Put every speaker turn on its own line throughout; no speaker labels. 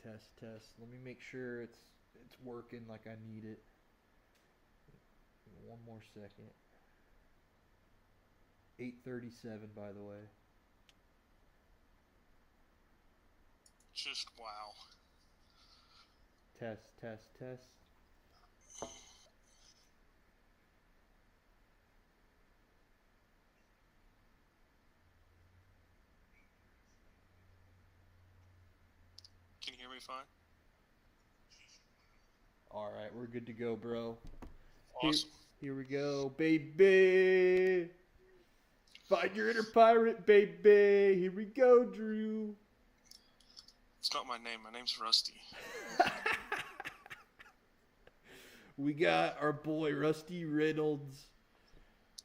Test, test. Let me make sure it's working like I need it. One more second. 8:37, by the way.
Just wow.
Test, test, test.
Can you hear me fine?
All right, we're good to go, bro.
Awesome.
Here we go, baby. Find your inner pirate, baby. Here we go, Drew.
It's not my name. My name's Rusty.
We got our boy Rusty Reynolds,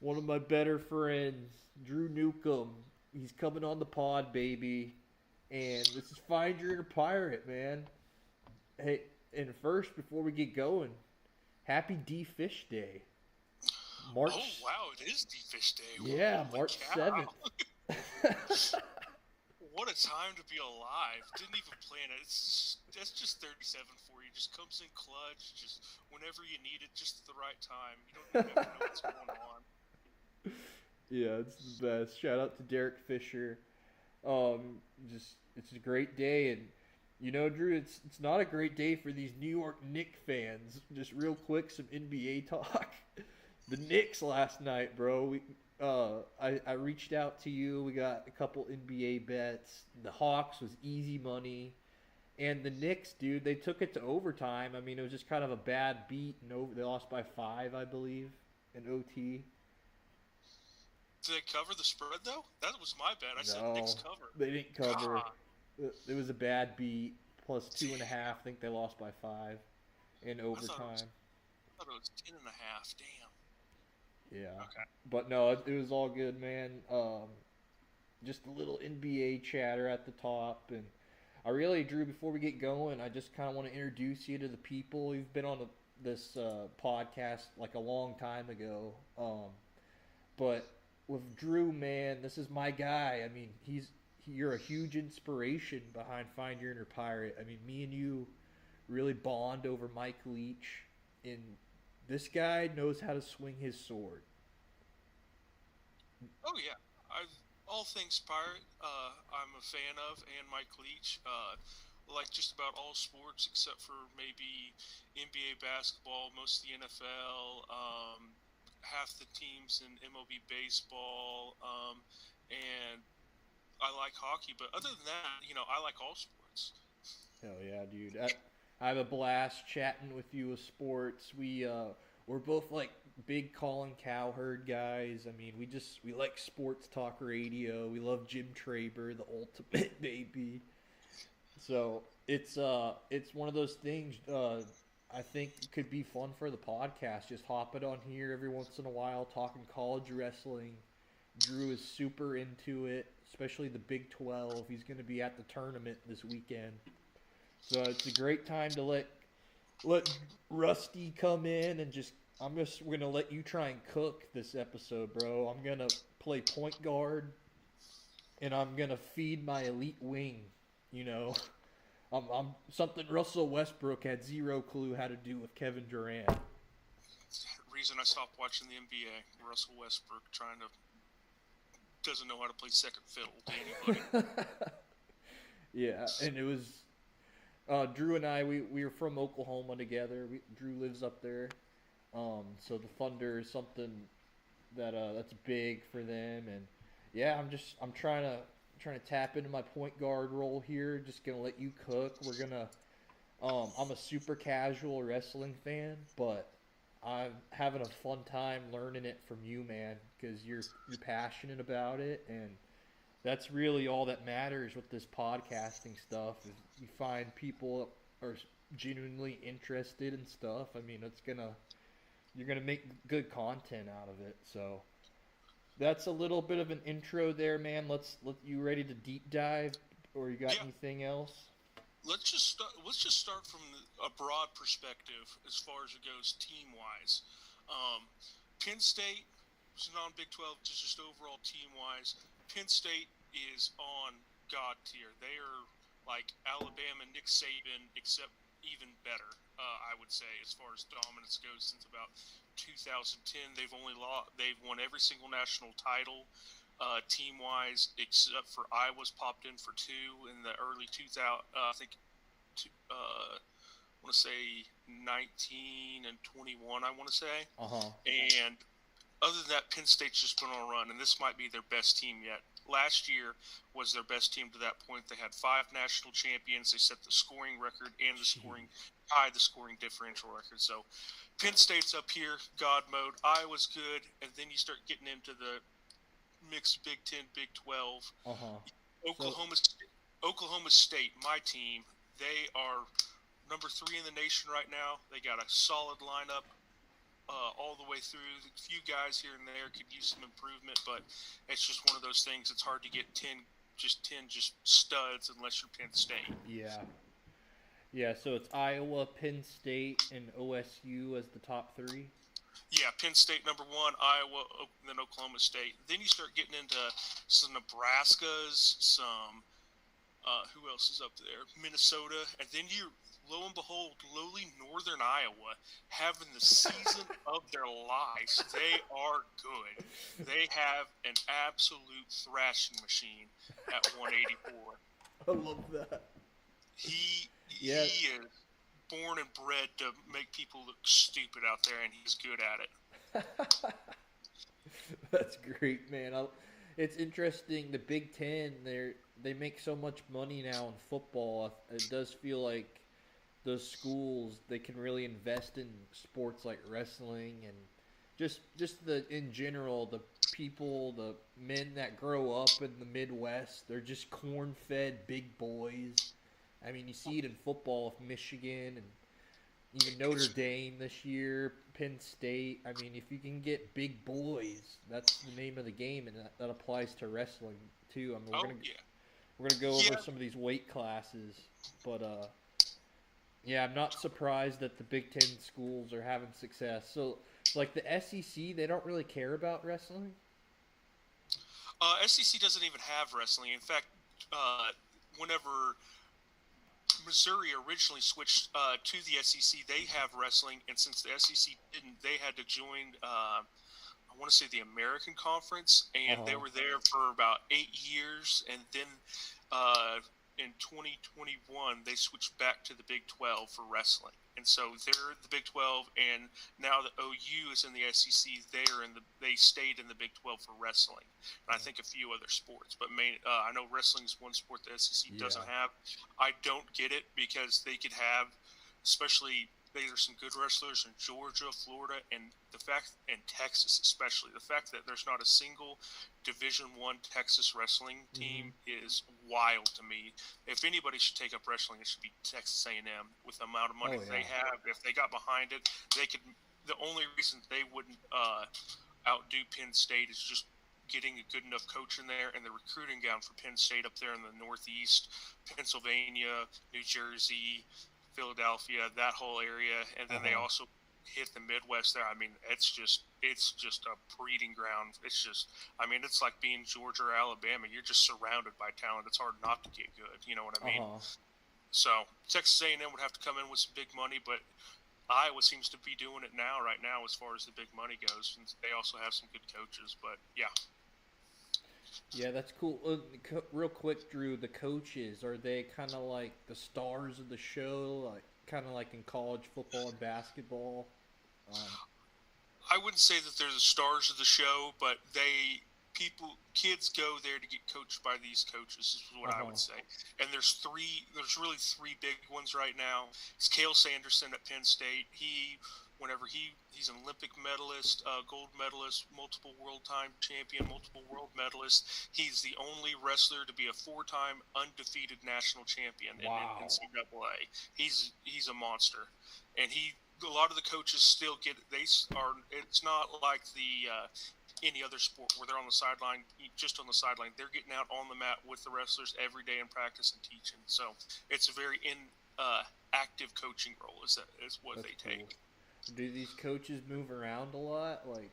one of my better friends, Drew Newcomb. He's coming on the pod, baby. And this is Find Your Inner Pirate, man. Hey, and first, before we get going, happy D-Fish Day.
March. Oh, wow, it is D-Fish Day.
Yeah, March 7th.
What a time to be alive. Didn't even plan it. That's just 37 for you. Just comes in clutch, just whenever you need it, just at the right time. You don't even know what's going on.
Yeah, it's the best. Shout out to Derek Fisher. It's a great day, and you know, Drew, it's not a great day for these New York Knicks fans. Just real quick, some NBA talk. The Knicks last night, bro. I reached out to you. We got a couple NBA bets. The Hawks was easy money, and the Knicks, dude, they took it to overtime. I mean, it was just kind of a bad beat, and they lost by 5, I believe, in OT.
Did they cover the spread though? That was my bet. I said Knicks cover.
They didn't cover. God. It was a bad beat. Plus 2.5. I think they lost by 5 in overtime.
I thought it was 10.5. Damn.
Yeah.
Okay.
But no, it was all good, man. Just a little NBA chatter at the top, and I really, Drew, before we get going, I just kind of want to introduce you to the people. You've been on this podcast like a long time ago, but with Drew, man, this is my guy. I mean, you're a huge inspiration behind Find Your Inner Pirate. I mean, me and you really bond over Mike Leach, and this guy knows how to swing his sword.
Oh yeah, all things pirate. I'm a fan of, and Mike Leach. Like just about all sports except for maybe NBA basketball, most of the NFL, half the teams in MLB baseball, and I like hockey. But other than that, I like all sports.
Hell yeah, dude! I have a blast chatting with you with sports. We're both like big Colin Cowherd guys. I mean, we like sports talk radio. We love Jim Traber, the ultimate baby. So it's one of those things. I think it could be fun for the podcast. Just hopping on here every once in a while, talking college wrestling. Drew is super into it, especially the Big 12. He's going to be at the tournament this weekend. So it's a great time to let Rusty come in and we're gonna let you try and cook this episode, bro. I'm gonna play point guard, and I'm gonna feed my elite wing. I'm something Russell Westbrook had zero clue how to do with Kevin Durant.
Reason I stopped watching the NBA. Russell Westbrook doesn't know how to play second fiddle to anybody.
Yeah, and it was Drew and I. We were from Oklahoma together. Drew lives up there, so the Thunder is something that's big for them. And yeah, I'm trying to tap into my point guard role here. Just gonna let you cook. We're gonna. I'm a super casual wrestling fan, but I'm having a fun time learning it from you, man, because you're passionate about it, and that's really all that matters with this podcasting stuff. Is you find people are genuinely interested in stuff. I mean, you're gonna make good content out of it. So that's a little bit of an intro there, man. You ready to deep dive, or you got anything else?
Let's just start from a broad perspective as far as it goes team wise. Penn State is non Big 12, just overall team wise. Penn State is on God tier. They are like Alabama, Nick Saban, except even better. I would say, as far as dominance goes, since about 2010, they've won every single national title, team wise, except for Iowa's popped in for two in the early 2000. I think. I want to say 19 and 21. I want to say,
Uh-huh.
and other than that, Penn State's just been on a run, and this might be their best team yet. Last year was their best team to that point. They had 5 national champions. They set the scoring record and tied the scoring differential record. So Penn State's up here, God mode. Iowa's good, and then you start getting into the mixed Big Ten, Big 12.
Uh-huh.
Oklahoma, Oklahoma State, my team, they are number 3 in the nation right now. They got a solid lineup. All the way through. A few guys here and there could use some improvement, but it's just one of those things. It's hard to get 10 studs unless you're Penn State.
Yeah. Yeah, so it's Iowa, Penn State, and OSU as the top 3?
Yeah, Penn State number 1, Iowa, then Oklahoma State. Then you start getting into some Nebraskas, some who else is up there? Minnesota, and then you, lo and behold, lowly Northern Iowa having the season of their lives. They are good. They have an absolute thrashing machine at 184.
I love that.
He is born and bred to make people look stupid out there, and he's good at it.
That's great, man. It's interesting. The Big Ten, they make so much money now in football. It does feel like those schools, they can really invest in sports like wrestling and just in general, the people, the men that grow up in the Midwest, they're just corn-fed big boys. I mean, you see it in football with Michigan and even Notre Dame this year, Penn State. I mean, if you can get big boys, that's the name of the game, and that applies to wrestling too. I mean, we're gonna go over some of these weight classes, but yeah, I'm not surprised that the Big Ten schools are having success. So, like the SEC, they don't really care about wrestling?
SEC doesn't even have wrestling. In fact, whenever Missouri originally switched to the SEC, they have wrestling, and since the SEC didn't, they had to join, I want to say, the American Conference, and they were there for about 8 years, and then in 2021, they switched back to the Big 12 for wrestling. And so they're the Big 12, and now that OU is in the SEC, they stayed in the Big 12 for wrestling. And I think a few other sports. But I know wrestling is one sport the SEC doesn't have. I don't get it because they could have, especially there's some good wrestlers in Georgia, Florida, and Texas especially. The fact that there's not a single Division I Texas wrestling team is wild to me. If anybody should take up wrestling, it should be Texas A&M. With the amount of money they have, if they got behind it, they could. The only reason they wouldn't outdo Penn State is just getting a good enough coach in there, and the recruiting ground for Penn State up there in the Northeast, Pennsylvania, New Jersey, Philadelphia, that whole area, and then they also hit the Midwest there. I mean, it's just a breeding ground. It's like being Georgia or Alabama. You're just surrounded by talent. It's hard not to get good. You know what I mean? So Texas A&M would have to come in with some big money, but Iowa seems to be doing it right now as far as the big money goes, and they also have some good coaches. But yeah.
Yeah, that's cool. Real quick, Drew, the coaches, are they kind of like the stars of the show, like kind of like in college football and basketball?
I wouldn't say that they're the stars of the show, but kids go there to get coached by these coaches, is what I would say. And there's really three big ones right now. It's Cale Sanderson at Penn State. He's an Olympic medalist, gold medalist, multiple world-time champion, multiple world medalist. He's the only wrestler to be a 4-time undefeated national champion in NCAA. He's a monster, and a lot of the coaches still get. It's not like any other sport where they're on the sideline, just on the sideline. They're getting out on the mat with the wrestlers every day in practice and teaching. So it's a very active coaching role. Is what they take.
Do these coaches move around a lot? Like,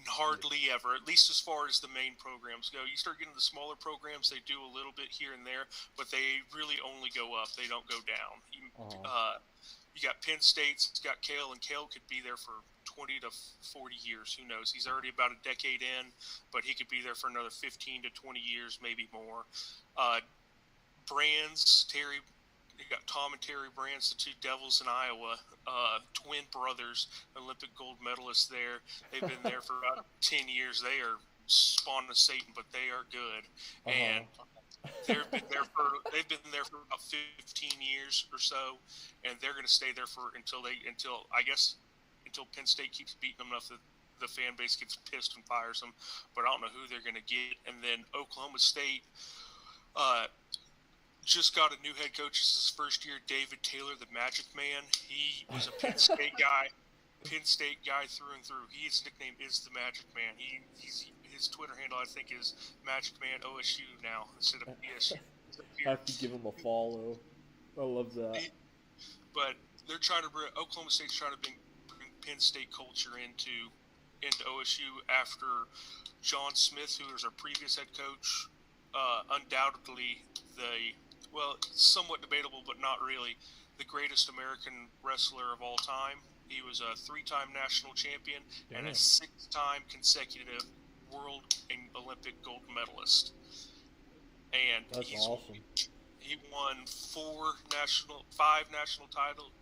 hardly ever, at least as far as the main programs go. You start getting the smaller programs, they do a little bit here and there, but they really only go up. They don't go down. You got Penn State's got Cale, and Cale could be there for 20 to 40 years. Who knows? He's already about a decade in, but he could be there for another 15 to 20 years, maybe more. Brands, Terry, you got Tom and Terry Brands, the two Devils in Iowa, twin brothers, Olympic gold medalists there. They've been there for about 10 years. They are spawn of Satan, but they are good. And they've been there for about 15 years or so, and they're going to stay there until Penn State keeps beating them enough that the fan base gets pissed and fires them. But I don't know who they're going to get. And then Oklahoma State just got a new head coach. This is his first year, David Taylor, the Magic Man. He was a Penn State guy. Through and through. His nickname is the Magic Man. His Twitter handle, I think, is Magic Man OSU now instead of ESU.
I have to give him a follow. I love that.
But Oklahoma State's trying to bring Penn State culture into OSU after John Smith, who was our previous head coach, undoubtedly somewhat debatable, but not really, the greatest American wrestler of all time. He was a 3-time national champion and a 6-time consecutive world and Olympic gold medalist. And
that's awesome.
He won 5 national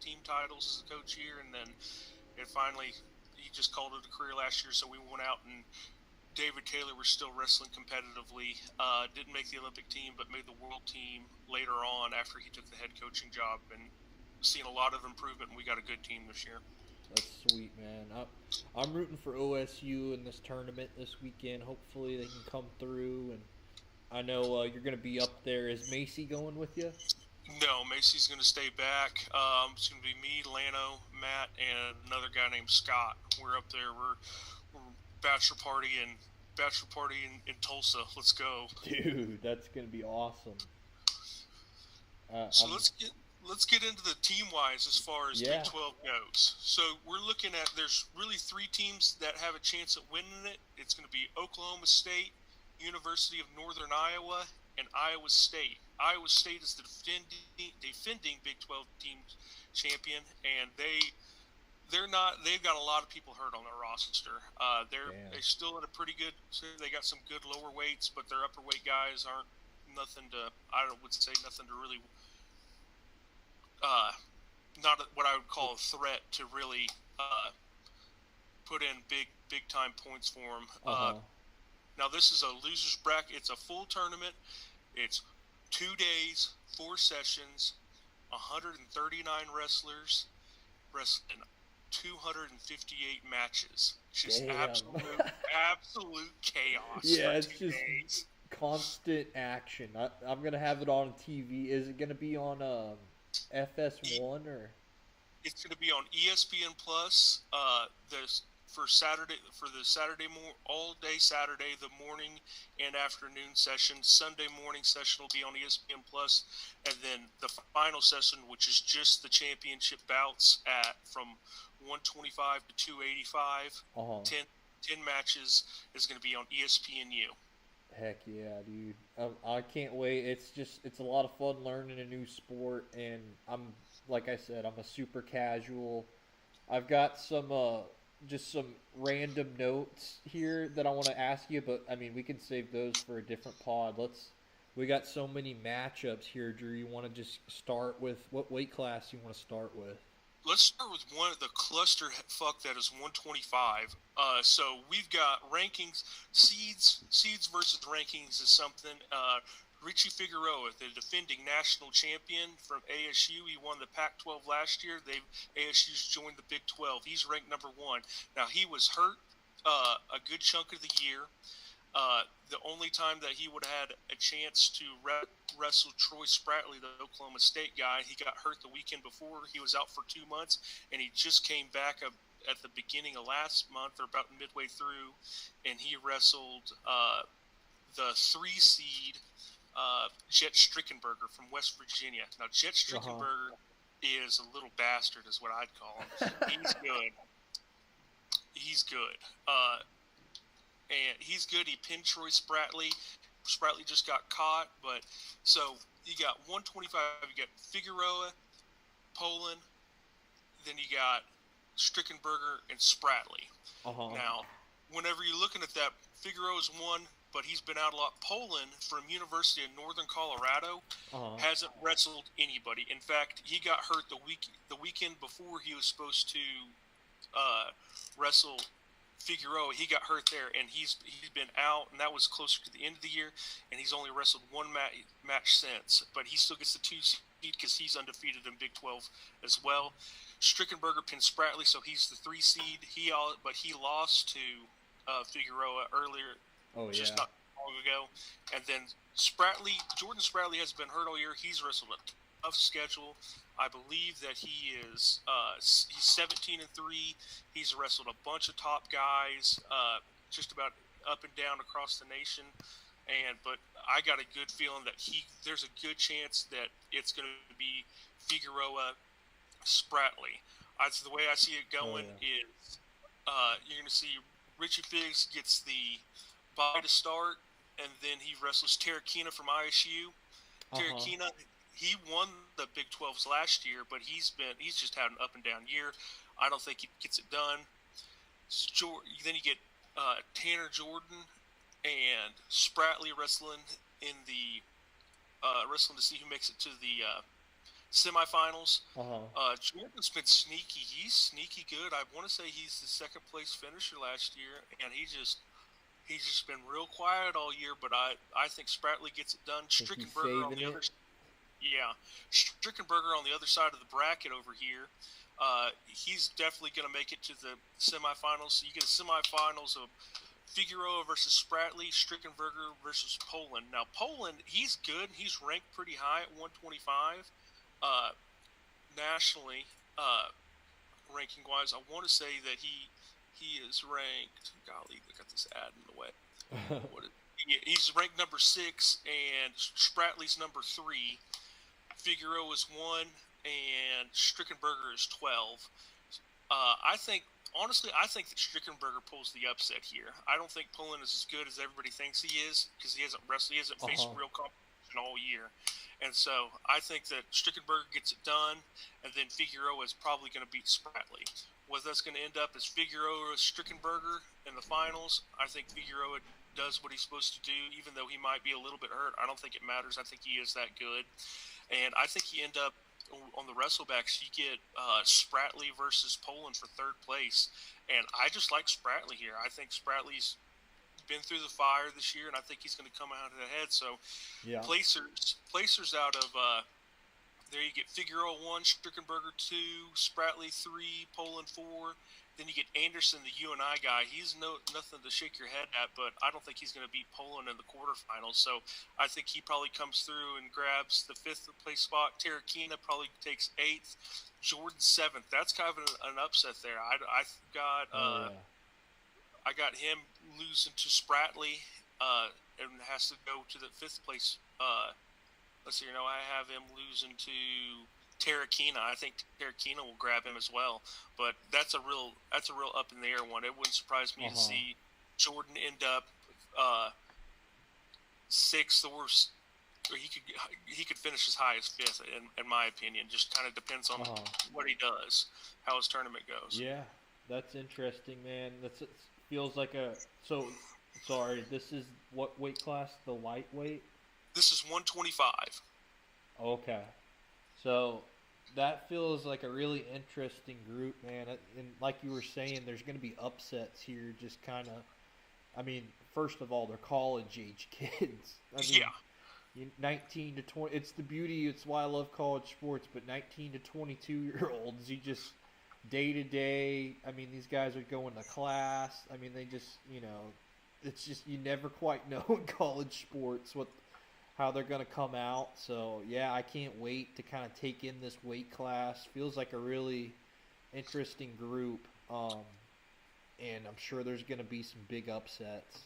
team titles as a coach here, and then finally he just called it a career last year. So we went out, and David Taylor was still wrestling competitively. Didn't make the Olympic team, but made the world team later on after he took the head coaching job, and seen a lot of improvement. And we got a good team this year.
That's sweet, man. I'm rooting for OSU in this tournament this weekend. Hopefully they can come through, and I know you're going to be up there. Is Macy going with you?
No, Macy's going to stay back. It's going to be me, Lano, Matt, and another guy named Scott. We're up there. We're bachelor party in Tulsa. Let's go,
dude. That's going to be awesome.
Let's get into the team-wise as far as Big 12 goes. So we're looking at, there's really 3 teams that have a chance at winning it. It's going to be Oklahoma State, University of Northern Iowa, and Iowa State. Iowa State is the defending Big 12 team champion, and they've got a lot of people hurt on their roster. They're still in a pretty good. They got some good lower weights, but their upper weight guys aren't nothing to really. Not what I would call a threat to really put in big time points for them. Now this is a loser's bracket. It's a full tournament. It's 2 days, 4 sessions, 139 wrestlers wrestling 258 matches. Just absolute chaos.
Yeah, it's just constant action. I'm gonna have it on TV. Is it gonna be on FS1 or?
It's going to be on ESPN Plus. For the Saturday all day Saturday, the morning and afternoon session. Sunday morning session will be on ESPN Plus, and then the final session, which is just the championship bouts from 125 to 285, 10 matches, is going to be on ESPNU.
Heck yeah, dude. I can't wait. It's a lot of fun learning a new sport, and like I said, I'm a super casual. I've got some random notes here that I want to ask you, but I mean, we can save those for a different pod. We got so many matchups here, Drew. You want to just start with what weight class you want to start with?
Let's start with one of the cluster fuck that is 125. So we've got rankings, seeds versus rankings is something. Richie Figueroa, the defending national champion from ASU, he won the Pac-12 last year. ASU's joined the Big 12. He's ranked number 1. Now he was hurt a good chunk of the year. The only time that he would have had a chance to wrestle Troy Spratley, the Oklahoma State guy, he got hurt the weekend before. He was out for 2 months, and he just came back at the beginning of last month or about midway through, and he wrestled the 3-seed Jet Strickenberger from West Virginia. Now, Jet Strickenberger is a little bastard is what I'd call him. He's good. and he's good. He pinned Troy Spratley. Spratley just got caught, but so you got 125. You got Figueroa, Poland, then you got Strickenberger and Spratley. Now, whenever you're looking at that, Figueroa's won, but he's been out a lot. Poland from University of Northern Colorado hasn't wrestled anybody. In fact, he got hurt the weekend before he was supposed to wrestle Figueroa. He got hurt there, and he's been out, and that was closer to the end of the year, and he's only wrestled one match since. But he still gets the 2 seed because he's undefeated in Big 12 as well. Strickenberger pinned Spratley, so he's the 3 seed. But he lost to Figueroa earlier, just not long ago. And then Jordan Spratley has been hurt all year. He's wrestled a tough schedule. I believe that he is he's 17-3. He's wrestled a bunch of top guys, just about up and down across the nation. But I got a good feeling that there's a good chance that it's going to be Figueroa Spratley. The way I see it going is you're going to see Richie Biggs gets the bye to start, and then he wrestles Terrakina from ISU. Terrakina, he won the Big 12s last year, but he's just had an up and down year. I don't think he gets it done. Then you get Tanner Jordan and Spratley wrestling in the wrestling to see who makes it to the semifinals. Jordan's been sneaky. He's sneaky good. I want to say he's the second place finisher last year, and he's just been real quiet all year. But I think Spratley gets it done. Strickenberger on the other. Yeah, Strickenberger on the other side of the bracket over here. He's definitely going to make it to the semifinals. So you get a semifinals of Figueroa versus Spratley, Strickenberger versus Poland. Now, Poland, he's good. He's ranked pretty high at 125 nationally, ranking-wise. I want to say that he is ranked. Golly, I got this ad in the way. He's ranked number 6, and Spratley's number 3. Figueroa is 1, and Strickenberger is 12. Honestly, I think that Strickenberger pulls the upset here. I don't think Poland is as good as everybody thinks he is because he hasn't wrestled. He hasn't faced real competition all year. And so I think that Strickenberger gets it done, and then Figueroa is probably going to beat Spratley. What that's going to end up is Figueroa Strickenberger in the finals. I think Figueroa does what he's supposed to do, even though he might be a little bit hurt. I don't think it matters. I think he is that good. And I think he end up on the wrestlebacks, you get Spratley versus Poland for 3rd place. And I just like Spratley here. I think Spratley's been through the fire this year, and I think he's going to come out ahead. So placers out of there you get Figueroa 1, Strickenberger 2, Spratley 3, Poland 4. Then you get Anderson, the UNI guy. He's nothing to shake your head at, but I don't think he's going to beat Poland in the quarterfinals. So I think he probably comes through and grabs the 5th place spot. Terrakina probably takes 8th. Jordan 7th. That's kind of an upset there. I got him losing to Spratley and has to go to the 5th place. Let's see, I have him losing to Terrakina. I think Terrakina will grab him as well, but that's a real up in the air one. It wouldn't surprise me to see Jordan end up 6th, or he could finish as high as 5th in my opinion. Just kind of depends on what he does, how his tournament goes.
Yeah, that's interesting, man. It feels like so. Sorry, this is what weight class? The lightweight.
This is 125.
Okay. So that feels like a really interesting group, man. And like you were saying, there's going to be upsets here. Just kind of, first of all, they're college-age kids. 19 to 20. It's the beauty. It's why I love college sports. But 19 to 22-year-olds, you just day to day. These guys are going to class. They just, it's just you never quite know in college sports how they're going to come out. So, yeah, I can't wait to kind of take in this weight class. Feels like a really interesting group, and I'm sure there's going to be some big upsets.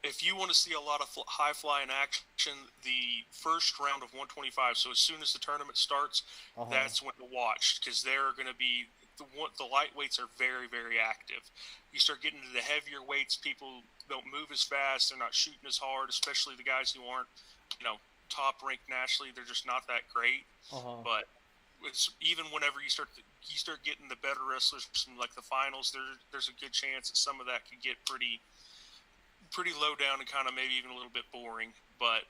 If you want to see a lot of high-flying action, the first round of 125, so as soon as the tournament starts, that's when to watch, because they're going to be the lightweights are very, very active. You start getting into the heavier weights, people don't move as fast. They're not shooting as hard, especially the guys who aren't, top ranked nationally. They're just not that great. But it's, even whenever you start getting the better wrestlers from like the finals, there's a good chance that some of that could get pretty low down and kind of maybe even a little bit boring. But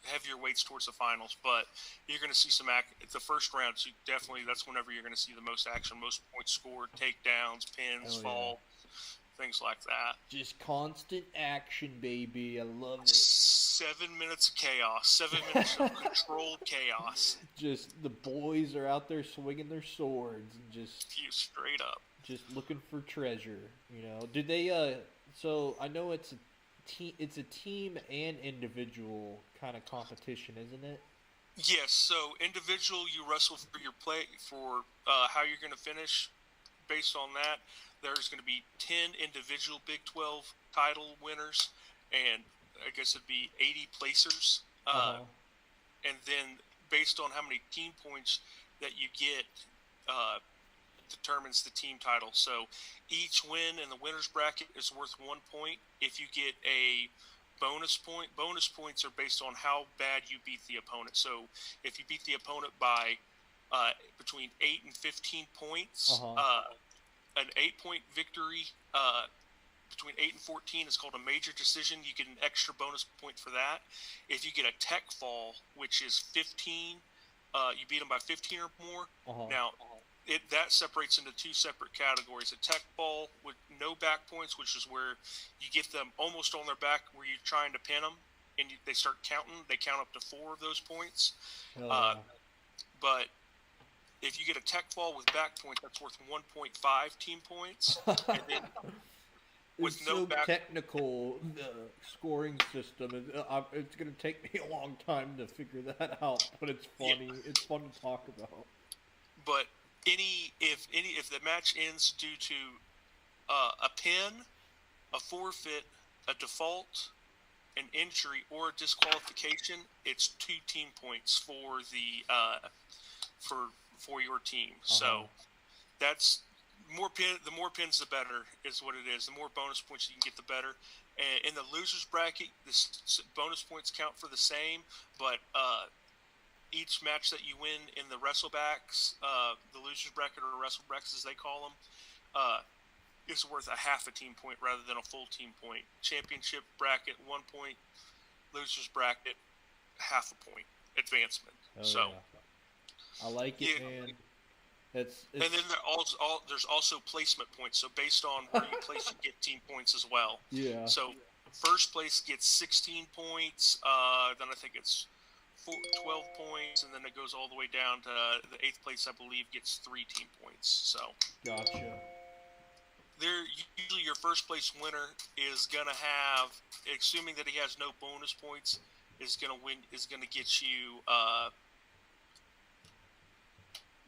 heavier weights towards the finals. But you're going to see some the first round. So definitely that's whenever you're going to see the most action, most points scored, takedowns, pins, fall. Things like that.
Just constant action, baby. I love it.
7 minutes of chaos. 7 minutes of controlled chaos.
Just the boys are out there swinging their swords and just
straight up.
Just looking for treasure. Did they? So I know it's a team and individual kind of competition, isn't it?
Yes. So individual, you wrestle for your for how you're going to finish. Based on that, there's going to be 10 individual Big 12 title winners, and I guess it'd be 80 placers. And then based on how many team points that you get, determines the team title. So each win in the winner's bracket is worth 1 point. If you get a bonus points are based on how bad you beat the opponent. So if you beat the opponent by between 8 and 15 points, an 8-point victory between 8 and 14 is called a major decision. You get an extra bonus point for that. If you get a tech fall, which is 15, you beat them by 15 or more. Now, that separates into two separate categories. A tech fall with no back points, which is where you get them almost on their back where you're trying to pin them, and they start counting. They count up to 4 of those points. But if you get a tech fall with back points, that's worth 1.5 team points. And then with
it's
no
so
back
technical, the scoring system. It's going to take me a long time to figure that out, but it's funny. Yeah. It's fun to talk about.
But if the match ends due to a pin, a forfeit, a default, an injury, or a disqualification, it's 2 team points for the for your team. So that's the more pins, the better is what it is. The more bonus points you can get, the better. And in the losers bracket, the bonus points count for the same, but each match that you win in the wrestlebacks, the losers bracket or wrestlebacks as they call them, is worth a half a team point rather than a full team point. Championship bracket 1 point, losers bracket half a point advancement.
I like it, man. It's
and then there's also placement points. So based on where you place, you get team points as well.
Yeah.
So first place gets 16 points. Then I think it's 12 points, and then it goes all the way down to the 8th place, I believe, gets 3 team points. So.
Gotcha.
Usually your first place winner is gonna have, assuming that he has no bonus points, is gonna get you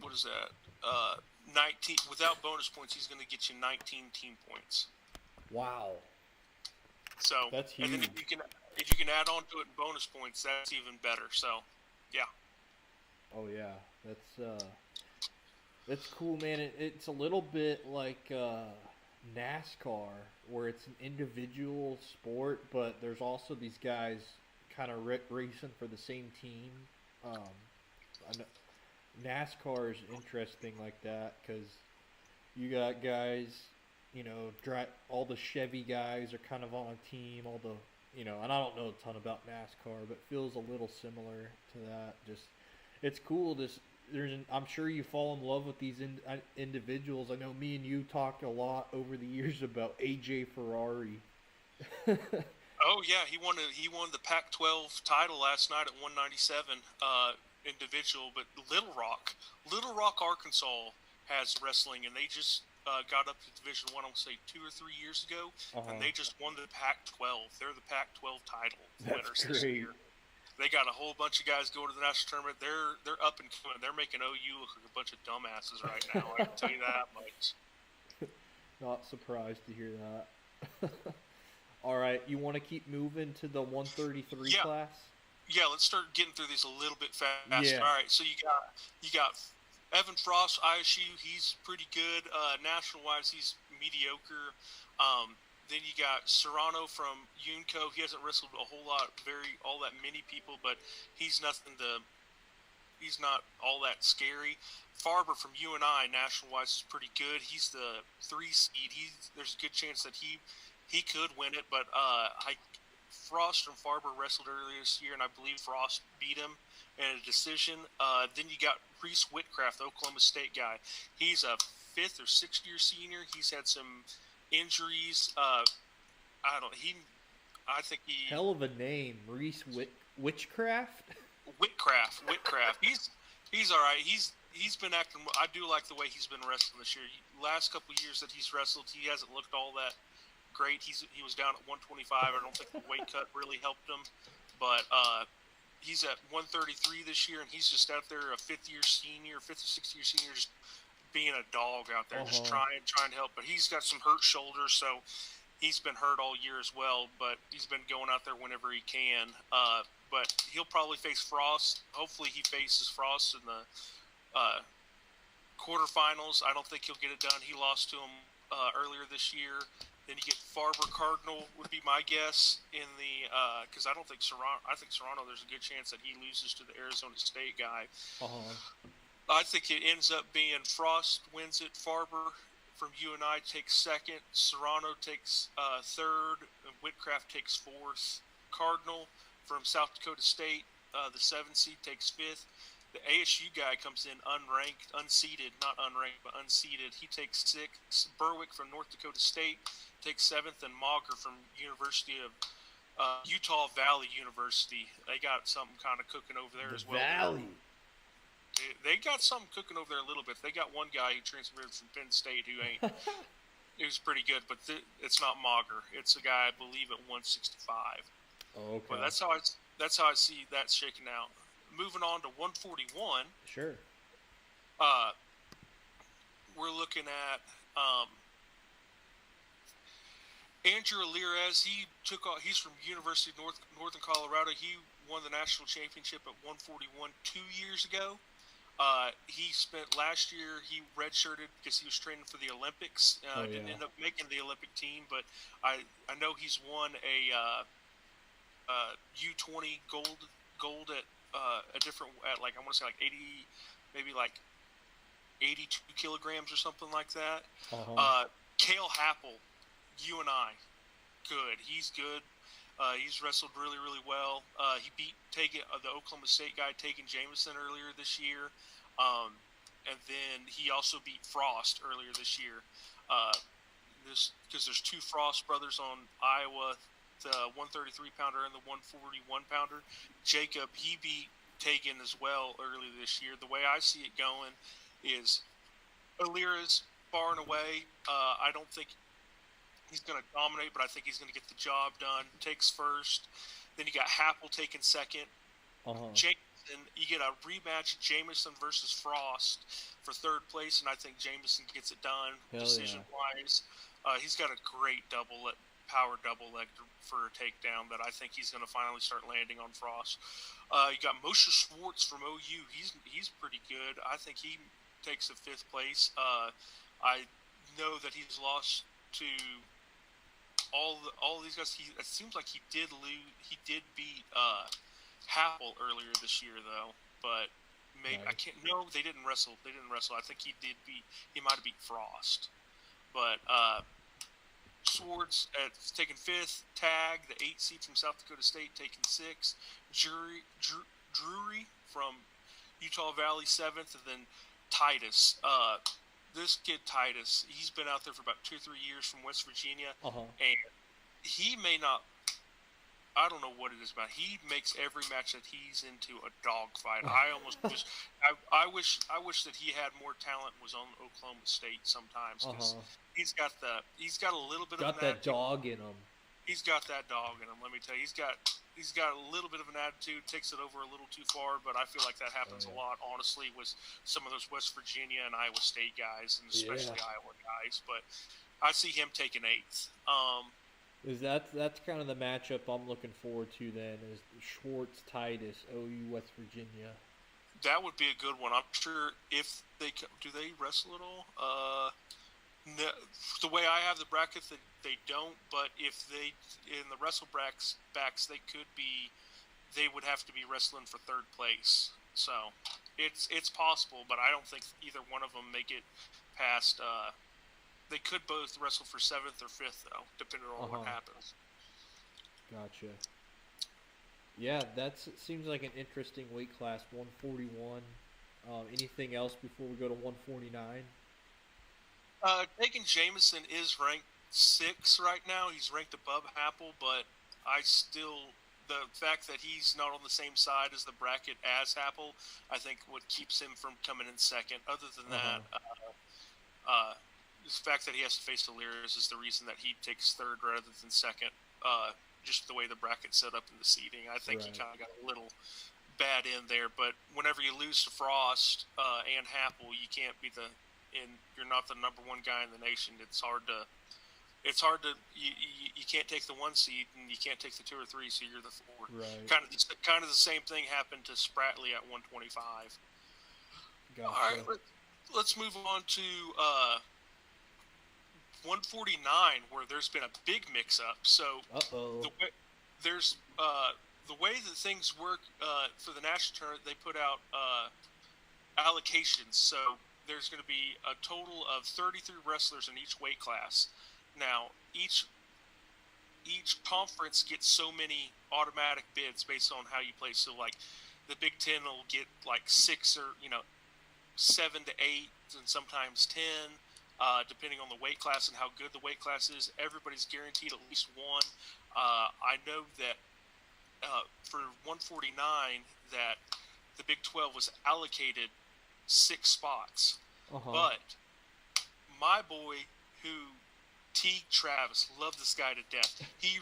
what is that? 19 without bonus points. He's gonna get you 19 team points.
Wow.
So
that's huge.
And then if you can add on to it bonus points, that's even better. So, yeah.
Oh yeah, that's cool, man. It's a little bit like NASCAR, where it's an individual sport, but there's also these guys kind of racing for the same team. I know NASCAR is interesting like that because you got guys, all the Chevy guys are kind of on a team. All the, and I don't know a ton about NASCAR, but it feels a little similar to that. Just, it's cool. I'm sure you fall in love with these individuals. I know me and you talked a lot over the years about AJ Ferrari.
Oh yeah, he won the Pac-12 title last night at 197 individual. But Little Rock, Arkansas has wrestling, and they just got up to Division I. I want to say 2 or 3 years ago, and they just won the Pac-12. They're the Pac-12 title winners this year. They got a whole bunch of guys going to the national tournament. They're up and coming. They're making OU look like a bunch of dumbasses right now. I can tell you that much.
Not surprised to hear that. All right, you want to keep moving to the 133 class?
Yeah, let's start getting through these a little bit faster.
Yeah.
All right, so you got Evan Frost, ISU. He's pretty good. National wise, he's mediocre. Then you got Serrano from Yunco. He hasn't wrestled a whole lot, all that many people, but he's nothing to. He's not all that scary. Farber from UNI, national wise, is pretty good. He's the 3 seed. There's a good chance that he could win it, but Frost and Farber wrestled earlier this year, and I believe Frost beat him in a decision. Then you got Reese Whitcraft, the Oklahoma State guy. He's a 5th or 6th year senior. He's had some injuries. I don't. I think he.
Hell of a name, Reese Witchcraft.
Whitcraft. He's all right. He's been acting. I do like the way he's been wrestling this year. Last couple of years that he's wrestled, he hasn't looked all that great. He was down at 125. I don't think the weight cut really helped him, but he's at 133 this year, and he's just out there, a 5th or 6th year senior, just being a dog out there, just trying to help. But he's got some hurt shoulders, so he's been hurt all year as well. But he's been going out there whenever he can. But he'll probably face Frost. Hopefully, he faces Frost in the quarterfinals. I don't think he'll get it done. He lost to him earlier this year. Then you get Farber Cardinal would be my guess in the because I don't think Serrano. I think Serrano. There's a good chance that he loses to the Arizona State guy. I think it ends up being Frost wins it. Farber from UNI takes 2nd. Serrano takes 3rd. And Whitcraft takes 4th. Cardinal from South Dakota State, the 7th seed, takes 5th. The ASU guy comes in not unranked, but unseeded. He takes 6th. Berwick from North Dakota State takes 7th, and Mauger from University of Utah Valley University. They got something kind of cooking over there as well.
Valley.
They got something cooking over there a little bit. They got one guy who transferred from Penn State who ain't. He was pretty good, but it's not Mauger. It's a guy I believe at 165.
Oh, okay.
But that's how I see that shaking out. Moving on to 141.
Sure.
We're looking at Andrew Alirez. He's from University of Northern Colorado. He won the national championship at 141 2 years ago. He spent last year. He redshirted because he was training for the Olympics. Didn't end up making the Olympic team, but I know he's won a U20 gold at a different I want to say like 80, maybe like 82 kilograms or something like that. Cale Happel, UNI, good. He's good. He's wrestled really, really well. He beat the Oklahoma State guy, Tegan Jameson, earlier this year. And then he also beat Frost earlier this year. Because there's 2 Frost brothers on Iowa, the 133-pounder and the 141-pounder. Jacob, he beat Tegan as well earlier this year. The way I see it going is Alira's far and away. I don't think he's going to dominate, but I think he's going to get the job done. Takes 1st. Then you got Happel taking 2nd. Jameson, you get a rematch, Jameson versus Frost for 3rd place, and I think Jameson gets it done decision-wise. He's got a great power double leg for a takedown that I think he's going to finally start landing on Frost. You got Moshe Schwartz from OU. He's pretty good. I think he takes the 5th place. I know that he's lost to all these guys. It seems like he did beat Happel earlier this year though, but maybe I can't. No, they didn't wrestle. I think he might have beat Frost, but. Swords taking 5th. Tag, the 8th seed from South Dakota State, taking 6th. Drury from Utah Valley, 7th, and then Titus. This kid Titus, he's been out there for about 2 or 3 years from West Virginia, and he may not. I don't know what it is about. He makes every match that he's into a dogfight. I almost wish. I wish that he had more talent. And was on Oklahoma State sometimes because he's got a little bit of
that dog in him.
He's got that dog in him. Let me tell you, he's got a little bit of an attitude. Takes it over a little too far, but I feel like that happens a lot. Honestly, with some of those West Virginia and Iowa State guys, and especially Iowa guys. But I see him taking 8th.
That's kind of the matchup I'm looking forward to then, is Schwartz Titus, OU West Virginia.
That would be a good one. I'm sure if they do they wrestle at all? No, the way I have the bracket, they don't. But if they in the backs, they would have to be wrestling for third place. So it's possible, but I don't think either one of them make it past. They could both wrestle for seventh or fifth, though, depending on what happens.
Gotcha. Yeah, seems like an interesting weight class, 141. Anything else before we go to 149?
Taken Jameson is ranked 6 right now. He's ranked above Happel, but the fact that he's not on the same side as the bracket as Happel, I think what keeps him from coming in second. Other than that, the fact that he has to face Delirious is the reason that he takes third rather than second. Just the way the bracket's set up in the seating, I think he kind of got a little bad in there. But whenever you lose to Frost and Happel, you can't be you're not the number one guy in the nation. It's hard to you can't take the 1 seed and you can't take the 2 or 3, so you're the 4.
Right.
Kind of the same thing happened to Spratley at 125.
Gotcha.
All right, let's move on to 149, where there's been a big mix-up. So the way that things work for the national tournament, they put out allocations. So there's going to be a total of 33 wrestlers in each weight class. Now, each conference gets so many automatic bids based on how you play. So, like, the Big Ten will get like 6 or 7 to 8, and sometimes 10. Depending on the weight class and how good the weight class is. Everybody's guaranteed at least one. I know that for 149 that the Big 12 was allocated 6 spots. But my boy, Teague Travis, love this guy to death. He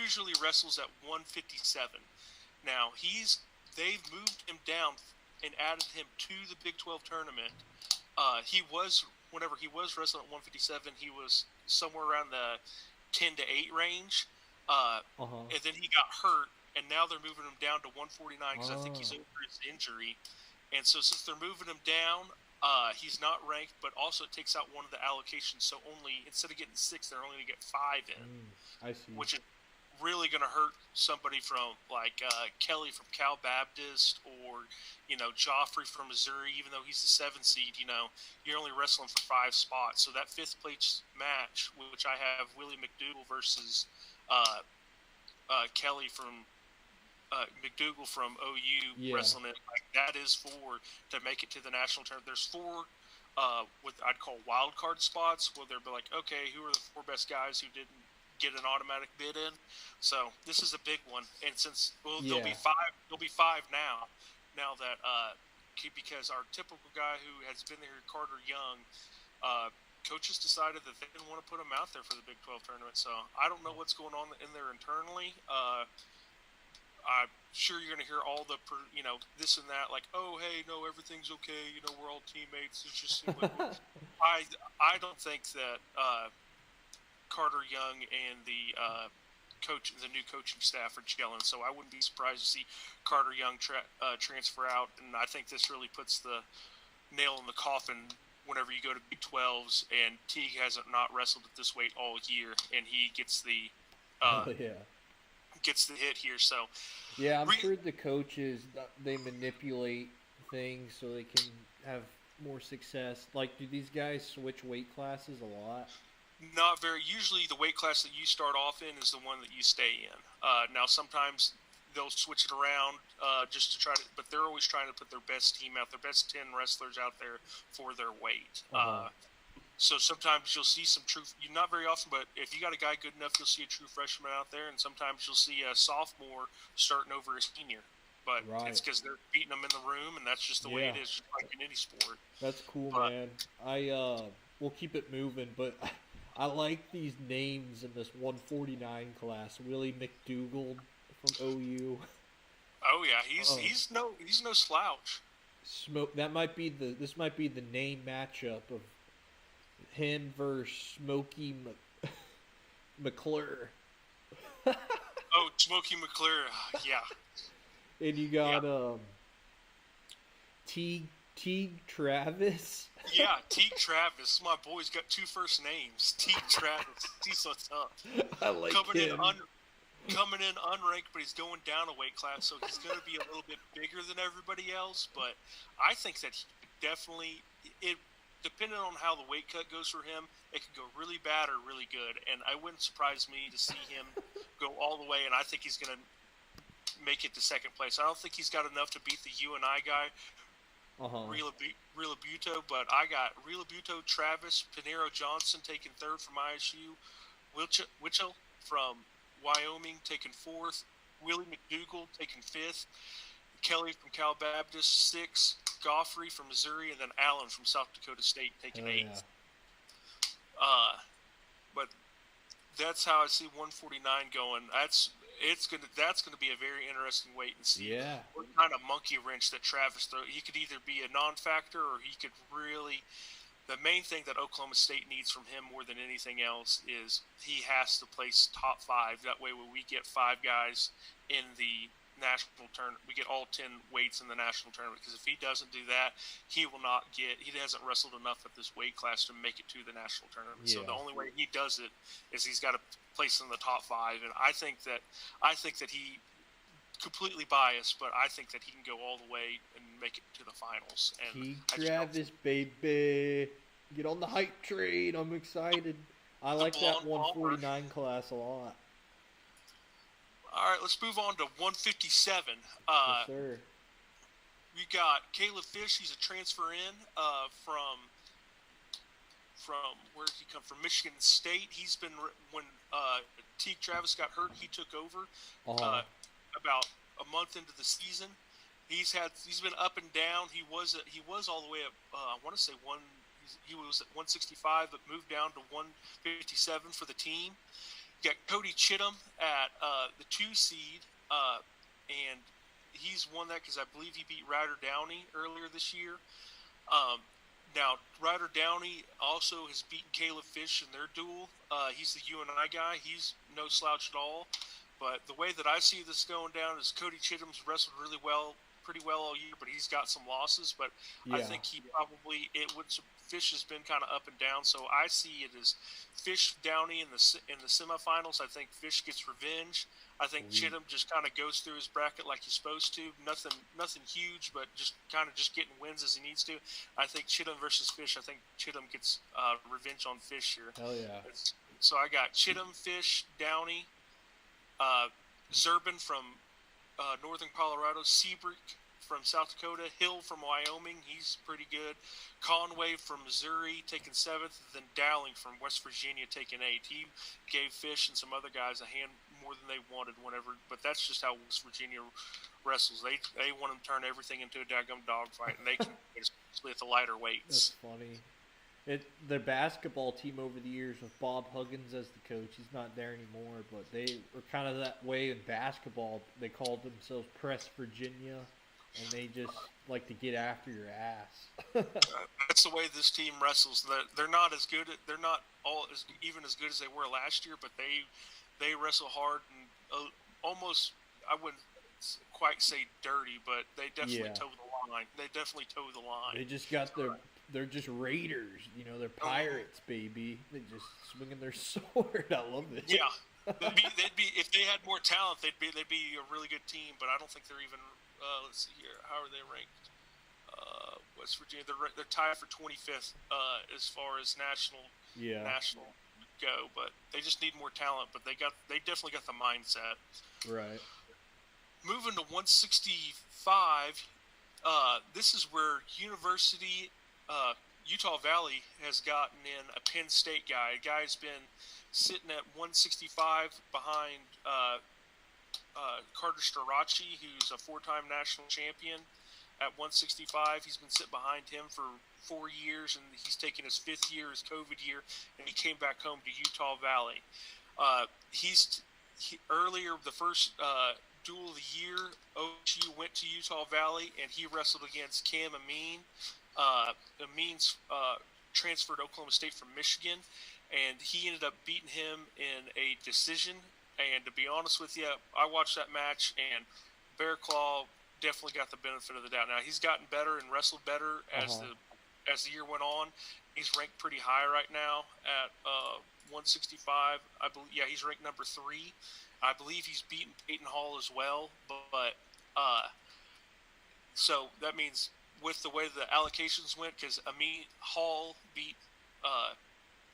usually wrestles at 157. Now, they've moved him down and added him to the Big 12 tournament. Whenever he was wrestling at 157, he was somewhere around the 10 to 8 range. And then he got hurt, and now they're moving him down to 149 because I think he's over his injury. And so since they're moving him down, he's not ranked, but also it takes out one of the allocations. So instead of getting 6, they're only going to get 5 in.
I see.
Which is really going to hurt somebody from like Kelly from Cal Baptist or Joffrey from Missouri. Even though he's the 7th seed, you're only wrestling for 5 spots. So that 5th place match, which I have Willie McDougal versus Kelly from McDougal from OU wrestling it, like, that is to make it to the national tournament. There's 4 what I'd call wild card spots where they'll be like, okay, who are the 4 best guys who didn't get an automatic bid in? So this is a big one, and since there'll be 5 now that because our typical guy who has been there, Carter Young, coaches decided that they didn't want to put him out there for the Big 12 tournament. So I don't know what's going on in there internally. I'm sure you're going to hear all the this and that, like, oh, hey, no, everything's okay, we're all teammates. It's just I don't think that Carter Young and the new coaching staff are gelling, so I wouldn't be surprised to see Carter Young transfer out. And I think this really puts the nail in the coffin whenever you go to Big 12s and Teague hasn't not wrestled at this weight all year, and he gets the gets the hit here. So
yeah, I'm sure the coaches, they manipulate things so they can have more success. Like, do these guys switch weight classes a lot?
Not very. Usually the weight class that you start off in is the one that you stay in. Now, sometimes they'll switch it around just to try to, but they're always trying to put their best team out, their best 10 wrestlers out there for their weight. So sometimes you'll see some true, not very often, but if you got a guy good enough, you'll see a true freshman out there, and sometimes you'll see a sophomore starting over a senior. But it's because they're beating them in the room, and that's just the way it is, just like in any sport.
That's cool, man. We'll keep it moving, but I like these names in this 149 class. Willie McDougal from OU.
Oh yeah, he's no slouch.
This might be the name matchup of him versus Smokey McClure.
Oh, Smokey McClure, yeah.
And you got Teague Teague Travis.
Yeah, Teague Travis. My boy's got 2 first names. Teague Travis. He's what's up.
I like
coming
him.
Coming in unranked, but he's going down a weight class, so he's going to be a little bit bigger than everybody else. But I think that he definitely, depending on how the weight cut goes for him, it could go really bad or really good. And it wouldn't surprise me to see him go all the way. And I think he's going to make it to second place. I don't think he's got enough to beat the UNI guy, Realabuto, but I got Realabuto, Travis, Pinheiro Johnson taking third from ISU, Witchell from Wyoming taking fourth, Willie McDougall taking fifth, Kelly from Cal Baptist sixth, Goffrey from Missouri, and then Allen from South Dakota State taking eighth. Yeah. But that's how I see 149 going. That's gonna be a very interesting wait and see what kind of monkey wrench that Travis throws. He could either be a non-factor or he could really. The main thing that Oklahoma State needs from him more than anything else is he has to place top 5. That way, when we get 5 guys in the national tournament, we get all 10 weights in the national tournament. Because if he doesn't do that, he will not get. He hasn't wrestled enough at this weight class to make it to the national tournament. Yeah. So the only way he does it is he's got to place in the top 5. And I think that he. Completely biased, but I think that he can go all the way and make it to the finals. And
Travis, baby, get on the hype train. I'm excited. I like that 149 class a lot.
All right, let's move on to 157.
Yes, sir.
We got Caleb Fish. He's a transfer in from where did he come from? Michigan State. He's been when Teague Travis got hurt, he took over. About a month into the season, he's been up and down. He was all the way up. I want to say he was at 165, but moved down to 157 for the team. You got Cody Chittum at the 2 seed, and he's won that because I believe he beat Ryder Downey earlier this year. Now Ryder Downey also has beaten Caleb Fish in their duel. He's the UNI guy. He's no slouch at all. But the way that I see this going down is Cody Chittum's wrestled pretty well all year, but he's got some losses. But I think Fish has been kind of up and down, so I see it as Fish Downey in the semifinals. I think Fish gets revenge. I think Chittum just kind of goes through his bracket like he's supposed to. Nothing huge, but just getting wins as he needs to. I think Chittum versus Fish. I think Chittum gets revenge on Fish here.
Hell yeah!
So I got Chittum, Fish, Downey. Zerbin from northern Colorado, Seabrook from South Dakota, Hill from Wyoming, he's pretty good, Conway from Missouri taking 7th, then Dowling from West Virginia taking 8th. He gave Fish and some other guys a hand more than they wanted but that's just how West Virginia wrestles. They want to turn everything into a daggum dogfight, and they can especially at the lighter weights.
That's funny. The basketball team over the years with Bob Huggins as the coach, he's not there anymore, but they were kind of that way in basketball. They called themselves Press Virginia, and they just like to get after your ass.
That's the way this team wrestles. They're not as good. They're not even as good as they were last year, but they wrestle hard and almost, I wouldn't quite say dirty, but they definitely toe the line. They definitely toe the line.
They just got they're just raiders, they're pirates, baby. They just swinging their sword. I love this.
Yeah, they'd be if they had more talent, they'd be a really good team. But I don't think they're even. Let's see here. How are they ranked? West Virginia. They're tied for 25th as far as national go. But they just need more talent. But they definitely got the mindset.
Right.
Moving to 165. This is where Utah Valley has gotten in a Penn State guy. A guy's been sitting at 165 behind Carter Starachi, who's a 4-time national champion at 165. He's been sitting behind him for 4 years, and he's taken his 5th year, his COVID year, and he came back home to Utah Valley. Earlier, the first duel of the year, OSU went to Utah Valley, and he wrestled against Cam Amin. Amin's transferred to Oklahoma State from Michigan, and he ended up beating him in a decision. And to be honest with you, I watched that match, and Bear Claw definitely got the benefit of the doubt. Now he's gotten better and wrestled better as the year went on. He's ranked pretty high right now at 165. I believe. Yeah, he's ranked number 3. I believe he's beaten Peyton Hall as well. But so that means with the way the allocations went, because Amin Hall beat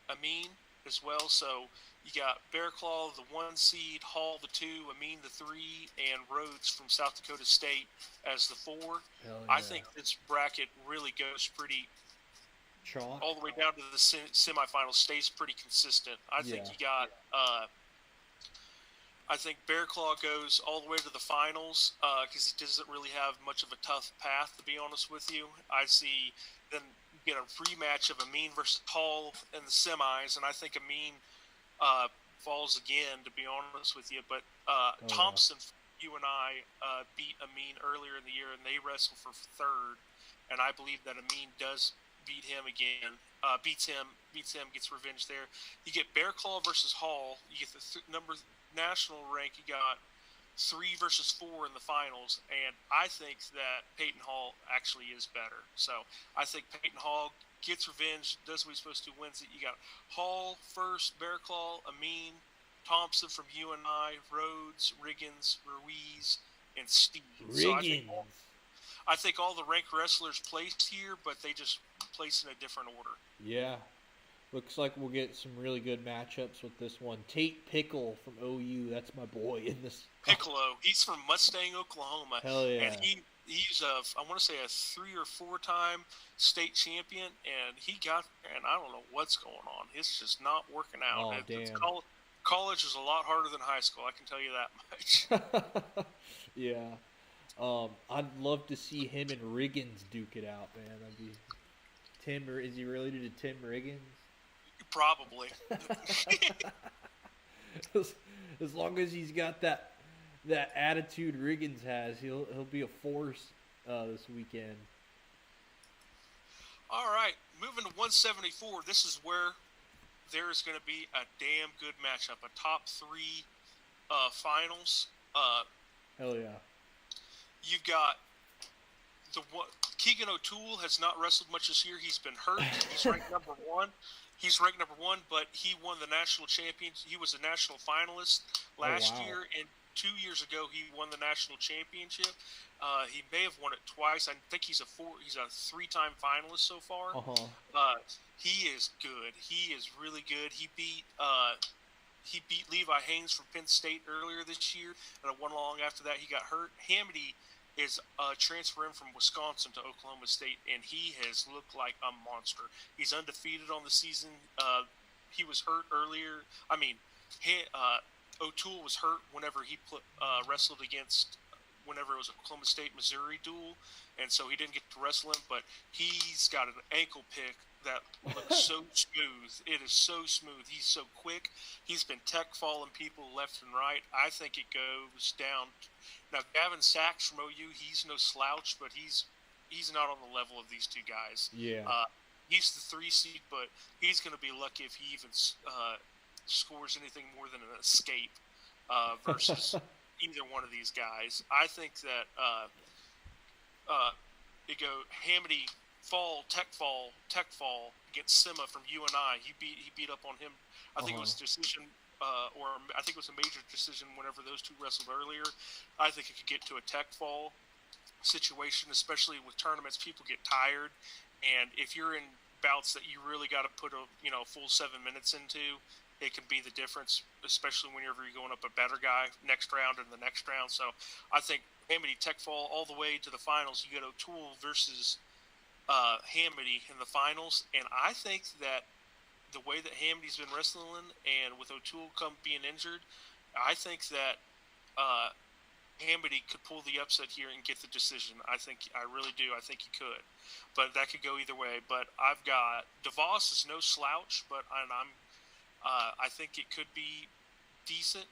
Amin as well. So you got Bear Claw, the 1 seed, Hall, the 2, Amin, the 3, and Rhodes from South Dakota State as the 4.
Yeah.
I think this bracket really goes pretty
chalk
all the way down to the semifinals. Stays pretty consistent. I think you got. I think Bear Claw goes all the way to the finals because he doesn't really have much of a tough path, to be honest with you. I see then get a rematch of Amin versus Hall in the semis, and I think Amin falls again, to be honest with you. But Thompson, you and I beat Amin earlier in the year, and they wrestle for 3rd. And I believe that Amin does beat him again. Beats him, gets revenge there. You get Bear Claw versus Hall. You get the national rank. You got 3 versus 4 in the finals, and I think that Peyton Hall actually is better. So I think Peyton Hall gets revenge, does what he's supposed to, wins it. You got Hall first, Bear Claw, Amin, Thompson from UNI, Rhodes, Riggins, Ruiz, and Steve.
Riggins.
So I think all the ranked wrestlers placed here, but they just place in a different order.
Yeah. Looks like we'll get some really good matchups with this one. Tate Pickle from OU, that's my boy in this.
Piccolo, he's from Mustang, Oklahoma.
Hell yeah.
And he's I want to say a 3 or 4 time state champion, and he got there, and I don't know what's going on. It's just not working out.
Oh, damn.
College is a lot harder than high school, I can tell you that much.
Yeah. I'd love to see him and Riggins duke it out, man. That'd be is he related to Tim Riggins?
Probably.
As long as he's got that attitude Riggins has, he'll be a force this weekend.
All right, moving to 174. This is where there is going to be a damn good matchup, a top 3 finals.
Hell yeah.
You've got Keegan O'Toole has not wrestled much this year. He's been hurt. He's ranked number 1. But he won the national championship. He was a national finalist last year, and 2 years ago he won the national championship. He may have won it twice. I think he's a 3-time finalist so far. He is good. He is really good. He beat Levi Haynes from Penn State earlier this year, and one long after that he got hurt. Hamity is transferring from Wisconsin to Oklahoma State, and he has looked like a monster. He's undefeated on the season. He was hurt earlier. I mean, O'Toole was hurt whenever he wrestled against, whenever it was Oklahoma State-Missouri duel, and so he didn't get to wrestle him, but he's got an ankle pick that looks so smooth. It is so smooth. He's so quick. He's been tech falling people left and right. I think it goes down. Now, Gavin Sachs from OU, he's no slouch, but he's not on the level of these two guys.
Yeah.
He's the 3 seed, but he's going to be lucky if he even scores anything more than an escape versus either one of these guys. I think that it go Hamity tech fall against Sima from UNI. He beat up on him. I think it was decision, or I think it was a major decision whenever those two wrestled earlier. I think it could get to a tech fall situation, especially with tournaments. People get tired, and if you're in bouts that you really got to put a full 7 minutes into, it can be the difference, especially whenever you're going up a better guy next round and the next round. So I think Hamity tech fall all the way to the finals. You get O'Toole versus Hamity in the finals, and I think that the way that Hamity's been wrestling, and with O'Toole being injured, I think that Hamity could pull the upset here and get the decision. I really do. I think he could, but that could go either way. But I've got DeVos is no slouch, but I think it could be decent.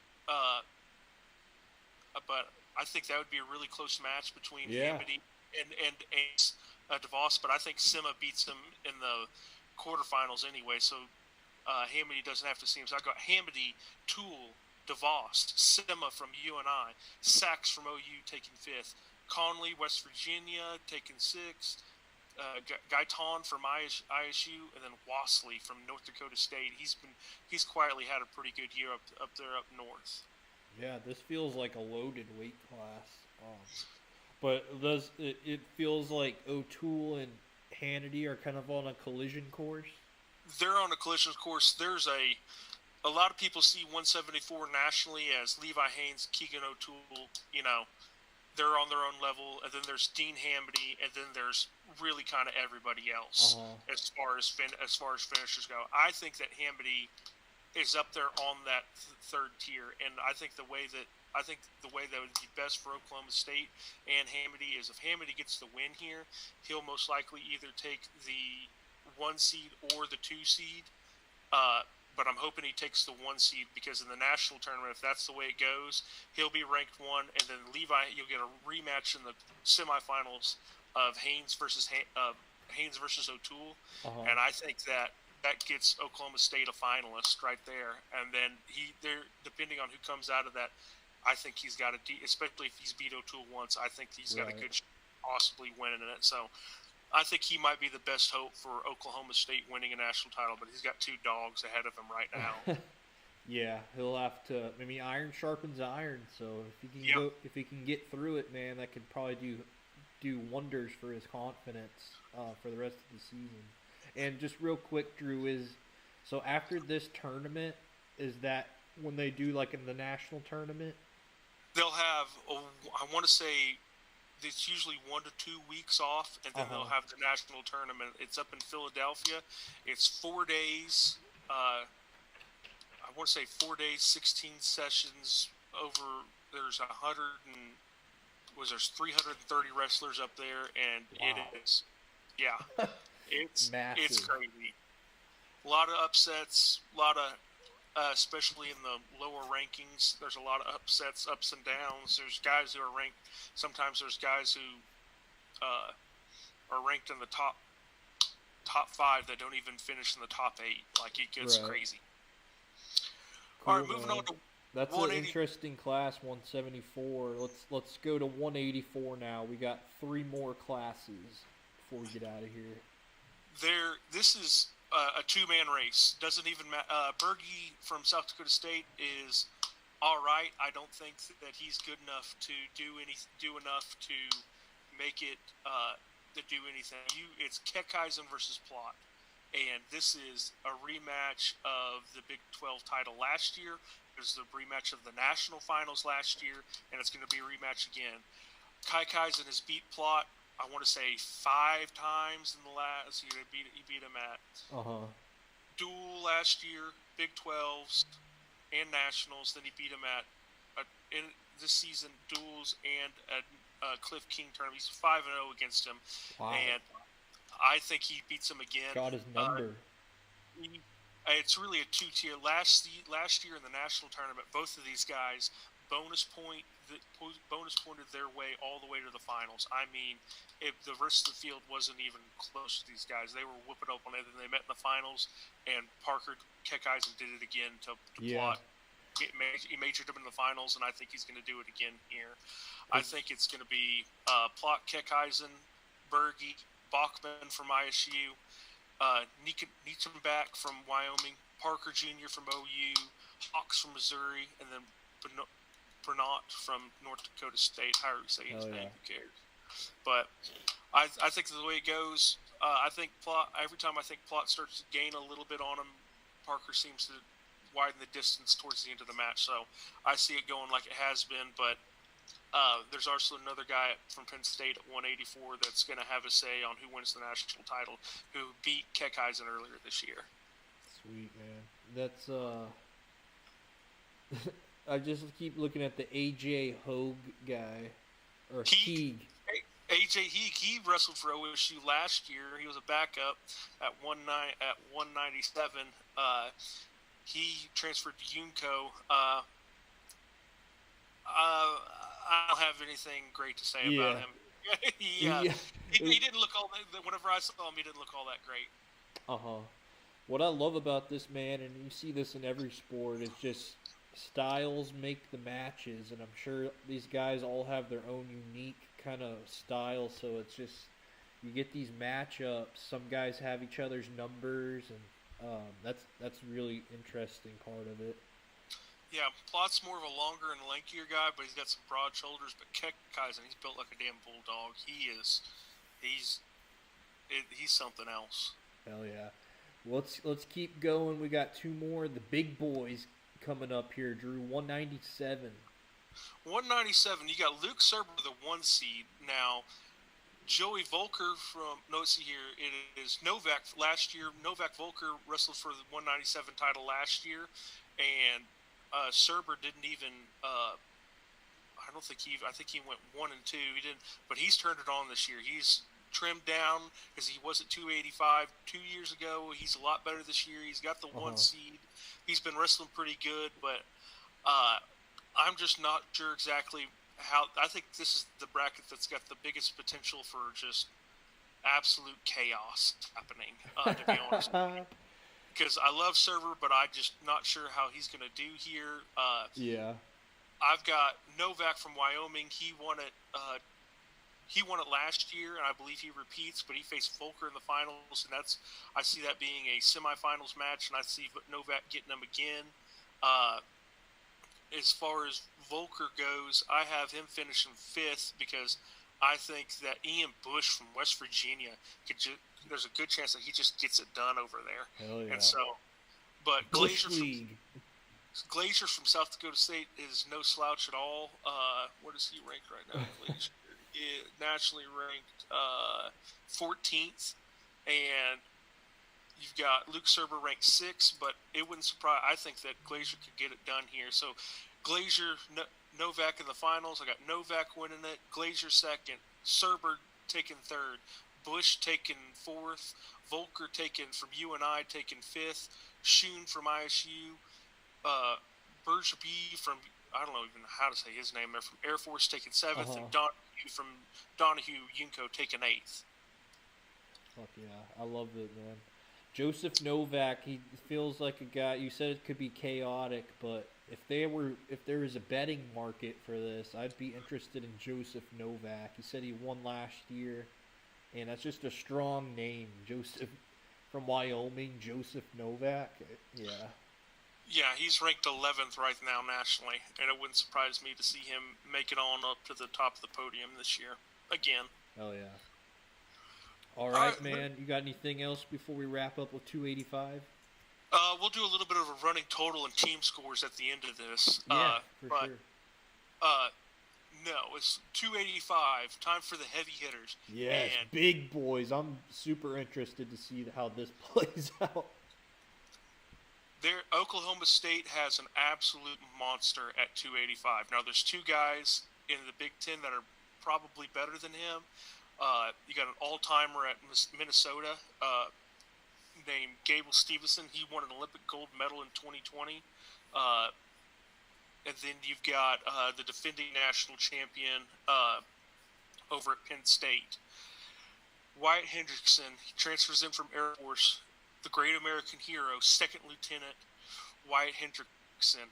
But I think that would be a really close match between Hamity and DeVos. But I think Sima beats him in the quarterfinals anyway, so Hamity doesn't have to see him. So I got Hamity, Toole, DeVos, Sima from UNI, Sachs from OU taking 5th, Conley, West Virginia, taking 6. Guyton from ISU, and then Wasley from North Dakota State. He's quietly had a pretty good year up there up north.
Yeah, this feels like a loaded weight class. But it feels like O'Toole and Hannity are kind of on a collision course?
They're on a collision course. There's a lot of people see 174 nationally as Levi Haynes, Keegan O'Toole, they're on their own level, and then there's Dean Hamity, and then there's really kind of everybody else as far as finishers go. I think that Hamity is up there on that third tier, and I think the way that would be best for Oklahoma State and Hamity is if Hamity gets the win here, he'll most likely either take the 1 seed or the 2 seed. But I'm hoping he takes the 1 seed because in the national tournament, if that's the way it goes, he'll be ranked 1, and then Levi, you'll get a rematch in the semifinals of Haynes versus O'Toole, and I think that gets Oklahoma State a finalist right there, and then depending on who comes out of that, I think he's got especially if he's beat O'Toole once, I think he's got a good possibly winning it. So I think he might be the best hope for Oklahoma State winning a national title, but he's got 2 dogs ahead of him right now.
Yeah, he'll have to. I mean, iron sharpens iron, so if he can get through it, man, that could probably do wonders for his confidence for the rest of the season. And just real quick, Drew, so after this tournament, is that when they do like in the national tournament?
They'll have, I want to say, it's usually 1 to 2 weeks off, and then they'll have the national tournament. It's up in Philadelphia. It's 4 days. I want to say 4 days, 16 sessions over. There's 330 wrestlers up there, and it is, it's
massive.
It's crazy. A lot of upsets, especially in the lower rankings, there's a lot of upsets, ups and downs. There's guys who are ranked. Sometimes there's guys who are ranked in the top 5 that don't even finish in the top 8. Like, it gets crazy.
Cool,
all right, moving on to
that's an interesting class, 174. Let's go to 184 now. We got 3 more classes before we get out of here.
This is a 2-man race. Doesn't even matter. Berge from South Dakota State is all right. I don't think that he's good enough to do enough to make it to do anything. It's Keckeisen versus Plott, and this is a rematch of the Big 12 title last year. It was the rematch of the national finals last year, and it's going to be a rematch again. Keckeisen has beat Plott, I want to say 5 times in the last year. He beat him at dual last year, Big 12s and nationals. Then he beat him at in this season duals and a Cliff King tournament. He's 5-0 against him, and I think he beats him again.
Got his number.
It's really a 2-tier. Last year in the national tournament, both of these guys bonus pointed their way all the way to the finals. I mean, the rest of the field wasn't even close to these guys. They were whooping up on it, and they met in the finals, and Parker Keckeisen did it again to Plott. He majored him in the finals, and I think he's going to do it again here. I think it's going to be Plott, Keckeisen, Berge, Bachman from ISU, Nietzschenbach from Wyoming, Parker Jr. from OU, Hawks from Missouri, and then Bernat from North Dakota State. However you say his name, who cares? But I think the way it goes, I think Plott, every time I think Plott starts to gain a little bit on him, Parker seems to widen the distance towards the end of the match. So I see it going like it has been, but there's also another guy from Penn State at 184 that's going to have a say on who wins the national title, who beat Keckeisen earlier this year. Sweet,
man. That's I just keep looking at the AJ Hogue guy, or Heeg.
AJ Heeg, he wrestled for OSU last year. He was a backup at 197. He transferred to UNCO. I don't have anything great to say about him. He didn't look all that. Whenever I saw him, he didn't look all that great.
What I love about this man, and you see this in every sport, is just styles make the matches, and I'm sure these guys all have their own unique kind of style. So it's just you get these matchups. Some guys have each other's numbers, and that's really interesting part of it.
Yeah, Plot's more of a longer and lankier guy, but he's got some broad shoulders. But Kekaisen, he's built like a damn bulldog. He's something else.
Hell yeah. Let's keep going. We got two more. The big boys coming up here, Drew. 197.
197. You got Luke Serber, the 1 seed. Now, Joey Volker from, no, let's see here. It is Novak last year. Novak Volker wrestled for the 197 title last year. And Serber didn't even, I think he went 1 and 2. He didn't, but he's turned it on this year. He's trimmed down because he was at 285 2 years ago. He's a lot better this year. He's got the 1 seed. He's been wrestling pretty good, but I'm just not sure exactly how. I think this is the bracket that's got the biggest potential for just absolute chaos happening, to be honest. Because I love Server, but I'm just not sure how he's going to do here.
Yeah.
I've got Novak from Wyoming. He won it. He won it last year, and I believe he repeats. But he faced Volker in the finals, and I see that being a semifinals match, and I see Novak getting him again. As far as Volker goes, I have him finishing 5th because I think that Ian Bush from West Virginia there's a good chance that he just gets it done over there.
Hell yeah.
And so, but
Bush
Glazier from South Dakota State is no slouch at all. What is he ranked right now? Glazier is nationally ranked 14th, and you've got Luke Serber ranked 6th. But it wouldn't surprise. I think that Glazier could get it done here. So Glazier, Novak in the finals. I got Novak winning it. Glazier 2nd. Serber taking 3rd. Bush taking 4th. Volker taken from UNI taking 5th. Schoen from ISU. Bergeby from, I don't know even how to say his name there, from Air Force taking 7th. And Donahue from Donahue Yunko taking 8th.
Fuck yeah. I love it, man. Joseph Novak, he feels like a guy, you said it could be chaotic, but if there was a betting market for this, I'd be interested in Joseph Novak. He said he won last year, and that's just a strong name. Joseph from Wyoming, Joseph Novak. Yeah.
Yeah, he's ranked 11th right now nationally, and it wouldn't surprise me to see him make it on up to the top of the podium this year again.
Oh yeah. All right, man. You got anything else before we wrap up with 285?
We'll do a little bit of a running total and team scores at the end of this.
Yeah, for sure.
No, it's 285. Time for the heavy hitters.
Yes, big boys. I'm super interested to see how this plays out.
Oklahoma State has an absolute monster at 285. Now, there's 2 guys in the Big Ten that are probably better than him. You got an all-timer at Minnesota named Gable Stevenson. He won an Olympic gold medal in 2020. And then you've got the defending national champion over at Penn State. Wyatt Hendrickson, he transfers in from Air Force. The great American hero, 2nd Lieutenant Wyatt Hendrickson,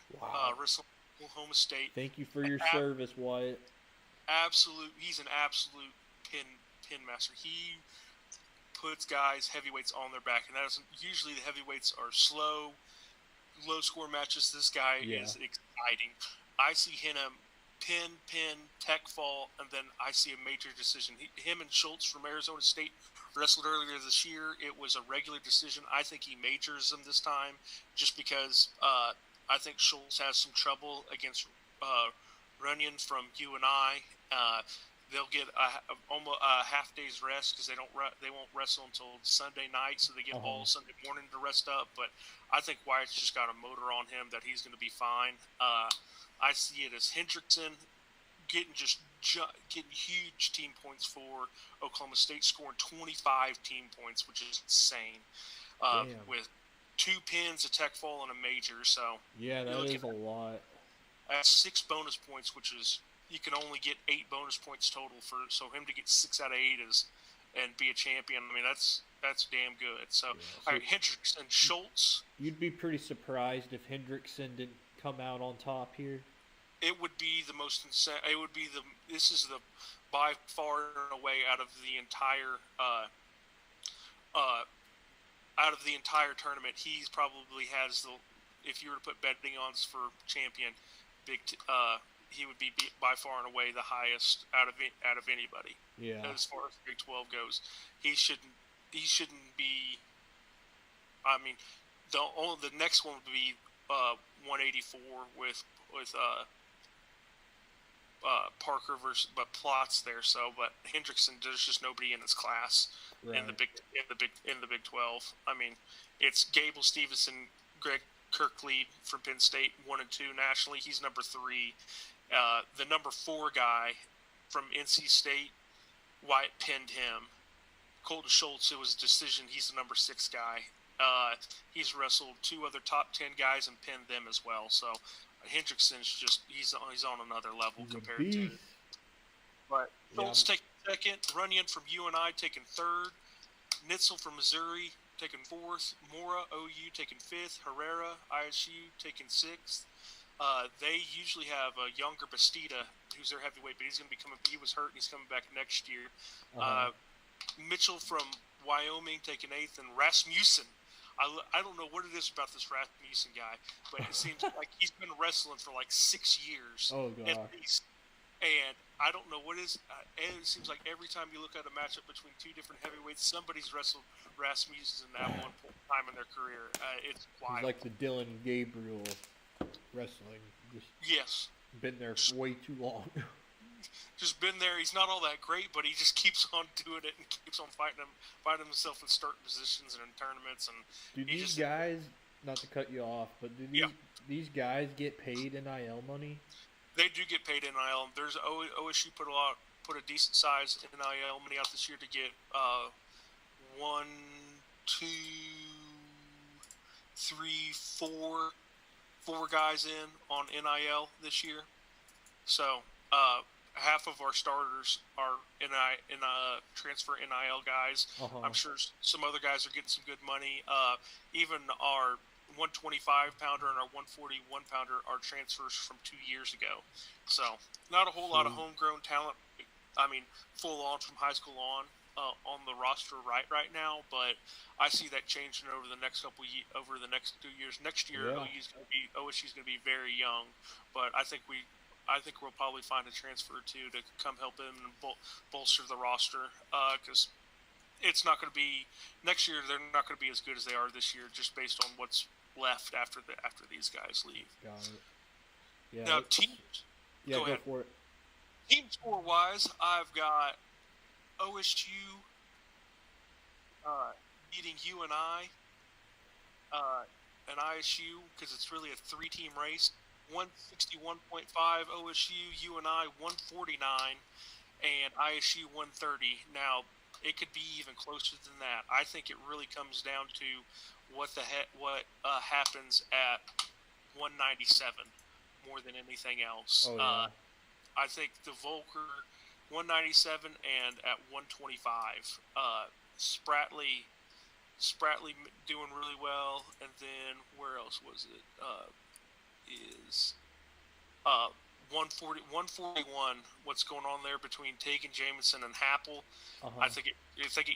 wrestled Oklahoma State.
Thank you for your service, Wyatt.
He's an absolute pin master. He puts guys, heavyweights, on their back, and that is usually the heavyweights are slow, low-score matches. This guy is exciting. I see him pin, tech fall, and then I see a major decision. Him and Schultz from Arizona State wrestled earlier this year. It was a regular decision. I think he majors them this time just because I think Schultz has some trouble against Runyon from UNI. They'll get almost a half day's rest because they won't wrestle until Sunday night, so they get all Sunday morning to rest up. But I think Wyatt's just got a motor on him that he's going to be fine. I see it as Hendrickson getting huge team points for Oklahoma State, scoring 25 team points, which is insane. With 2 pins, a tech fall, and a major. So
yeah, that is a lot.
That's 6 bonus points, which is you can only get 8 bonus points total so him to get 6 out of 8 and be a champion. I mean, that's damn good. So, all right, Hendrickson, Schultz.
You'd be pretty surprised if Hendrickson didn't come out on top here?
It would be the most insane. It would be This is the by far and away uh, out of the entire tournament. He probably has the. If you were to put betting odds for champion, he would be by far and away the highest out of anybody.
Yeah.
As far as Big 12 goes, he shouldn't be. I mean, the next one would be 184 with Parker versus, but Plot's there. So, but Hendrickson, there's just nobody in his class in the Big 12. I mean, it's Gable Stevenson, Greg Kirklead from Penn State, 1 and 2 nationally. He's number 3. The number 4 guy from NC State, Wyatt pinned him. Colton Schultz, it was a decision. He's the number 6 guy. He's wrestled 2 other top 10 guys and pinned them as well. So Hendrickson's he's on another level compared to. But Schultz taking 2nd, Runyon from UNI taking 3rd, Nitzel from Missouri taking 4th, Mora OU taking 5th, Herrera ISU taking 6th. They usually have a younger Bastida, who's their heavyweight, but he was hurt and he's coming back next year. Mitchell from Wyoming taking 8th, and Rasmussen. I don't know what it is about this Rasmussen guy, but it seems like he's been wrestling for like 6 years at least. And I don't know what it is. It seems like every time you look at a matchup between 2 different heavyweights, somebody's wrestled Rasmussen at one point in time in their career. It's wild.
He's like the Dylan Gabriel wrestling.
Yes.
Been there for way too long.
Just been there. He's not all that great, but he just keeps on doing it and keeps on fighting himself in starting positions and in tournaments. And
do these guys, not to cut you off, but do these guys get paid NIL money?
They do get paid NIL. There's OSU put a decent size NIL money out this year to get 1, 2, 3, 4 guys in on NIL this year. So half of our starters are transfer NIL guys. I'm sure some other guys are getting some good money. Even our 125 pounder and our 141 pounder are transfers from 2 years ago. So not a whole lot of homegrown talent. I mean, full on from high school on the roster right now. But I see that changing over the next 2 years. Next year, OSU's going to be very young, but I think we'll probably find a transfer or 2 to come help them and bolster the roster because it's not going to be next year. They're not going to be as good as they are this year, just based on what's left after these guys leave.
Got it. Yeah.
Now teams.
Yeah, go for it.
Team score wise, I've got OSU beating UNI and ISU because it's really a 3-team race. 161.5 OSU, UNI 149, and ISU 130. Now, it could be even closer than that. I think it really comes down to what happens at 197 more than anything else. I think the Volker 197 and at 125. Spratly doing really well, and then where else was it? Is 141. What's going on there between Tegan Jamison and Happel? I think it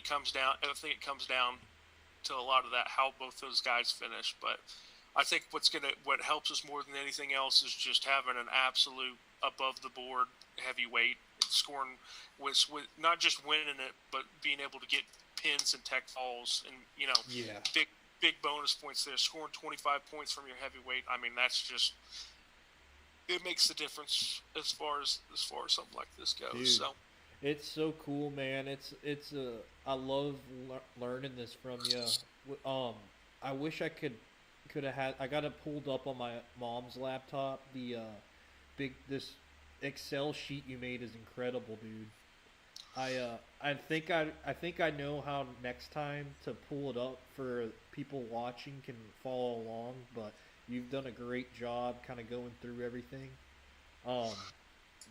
comes down to a lot of that, how both those guys finish. But I think what helps us more than anything else is just having an absolute above the board heavyweight scoring with not just winning it, but being able to get pins and tech falls and big bonus points there. Scoring 25 points from your heavyweight. I mean, that's just, it makes the difference as far as something like this goes.
Dude,
so
it's so cool, man. I love learning this from you. I wish I could have had. I got it pulled up on my mom's laptop. This Excel sheet you made is incredible, dude. I think I know how next time to pull it up for people watching can follow along, but you've done a great job kind of going through everything.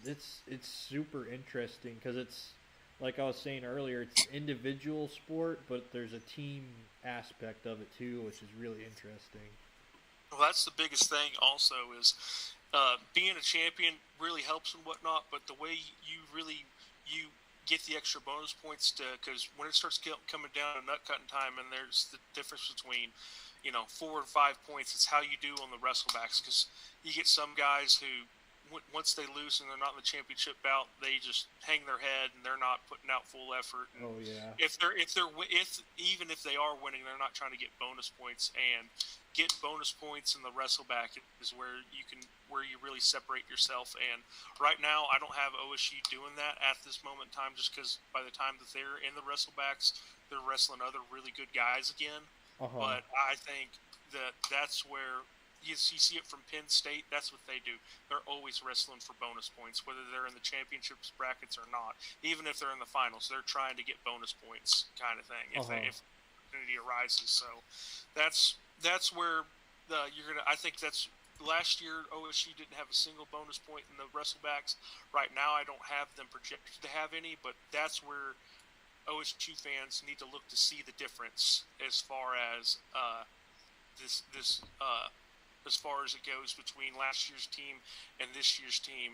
It's super interesting because it's like I was saying earlier, it's an individual sport, but there's a team aspect of it too, which is really interesting.
Well, that's the biggest thing. Also, is being a champion really helps and whatnot. But the way you get the extra bonus points because when it starts coming down to nut cutting time, and there's the difference between 4 and 5 points. It's how you do on the wrestlebacks, because you get some guys who once they lose and they're not in the championship bout, they just hang their head and they're not putting out full effort. And
oh yeah.
If even if they are winning, they're not trying to get bonus points. And get bonus points in the wrestleback is where you really separate yourself. And right now, I don't have OSU doing that at this moment in time, just because by the time that they're in the wrestlebacks, they're wrestling other really good guys again.
Uh-huh.
But I think that's where you see it from Penn State. That's what they do. They're always wrestling for bonus points, whether they're in the championships brackets or not. Even if they're in the finals, they're trying to get bonus points, kind of thing. If opportunity arises, so that's where you're gonna. I think that's last year OSU didn't have a single bonus point in the wrestlebacks. Right now, I don't have them projected to have any, but that's where OSU fans need to look to see the difference as far as this as far as it goes between last year's team and this year's team.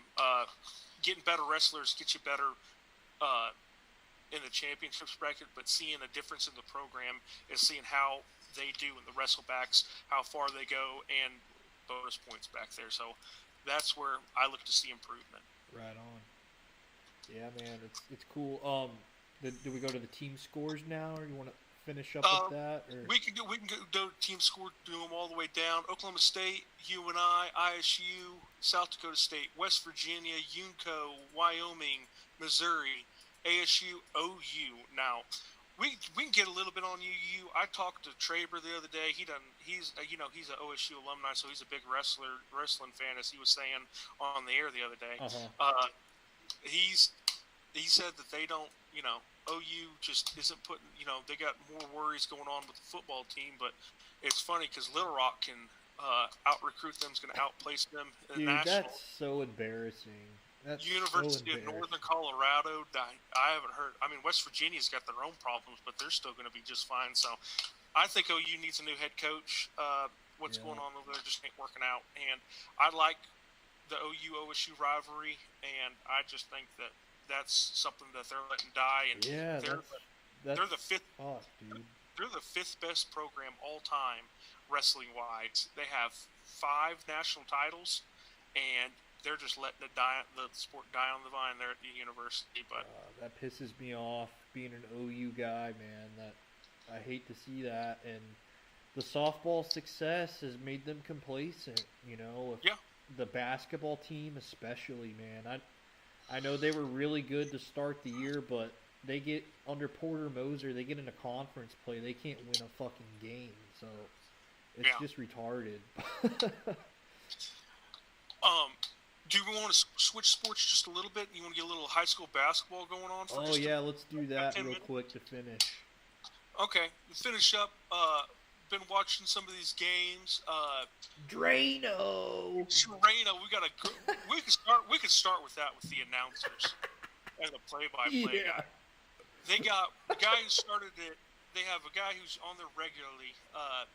Getting better wrestlers gets you better in the championships bracket, but seeing a difference in the program is seeing how they do in the wrestlebacks, how far they go, and bonus points back there. So that's where I look to see improvement.
Right on. Yeah, man, it's cool. Do we go to the team scores now, or you want to finish up with that? Or?
We can go team score, do them all the way down. Oklahoma State, UNI, ISU, South Dakota State, West Virginia, UNCO, Wyoming, Missouri, ASU, OU. Now, we can get a little bit on UU. I talked to Traber the other day. He's an OSU alumni, so he's a big wrestling fan, as he was saying on the air the other day.
Uh-huh.
He said that they don't, OU just isn't putting, they got more worries going on with the football team. But it's funny because Little Rock can out-recruit them, is going to outplace them in
Dude,
national.
that's so embarrassing. That's
University of Northern Colorado, I haven't heard. I mean, West Virginia's got their own problems, but they're still going to be just fine. So I think OU needs a new head coach. What's going on over there just ain't working out. And I like the OU-OSU rivalry, and I just think that that's something that they're letting die. And they're the fifth.
Oh, dude.
They're the fifth best program all time, wrestling wise. They have 5 national titles, and they're just letting the sport die on the vine there at the university. But
that pisses me off. Being an OU guy, man, that I hate to see that. And the softball success has made them complacent. The basketball team, especially, man. I know they were really good to start the year, but they get under Porter Moser, they get into conference play, they can't win a fucking game. So it's just retarded.
Do we want to switch sports just a little bit? You want to get a little high school basketball going on?
Let's do that real quick to finish.
Okay, to finish up, been watching some of these games.
Drano,
we could start with that with the announcers and the play-by-play guy. They got the guy who started it. They have a guy who's on there regularly. I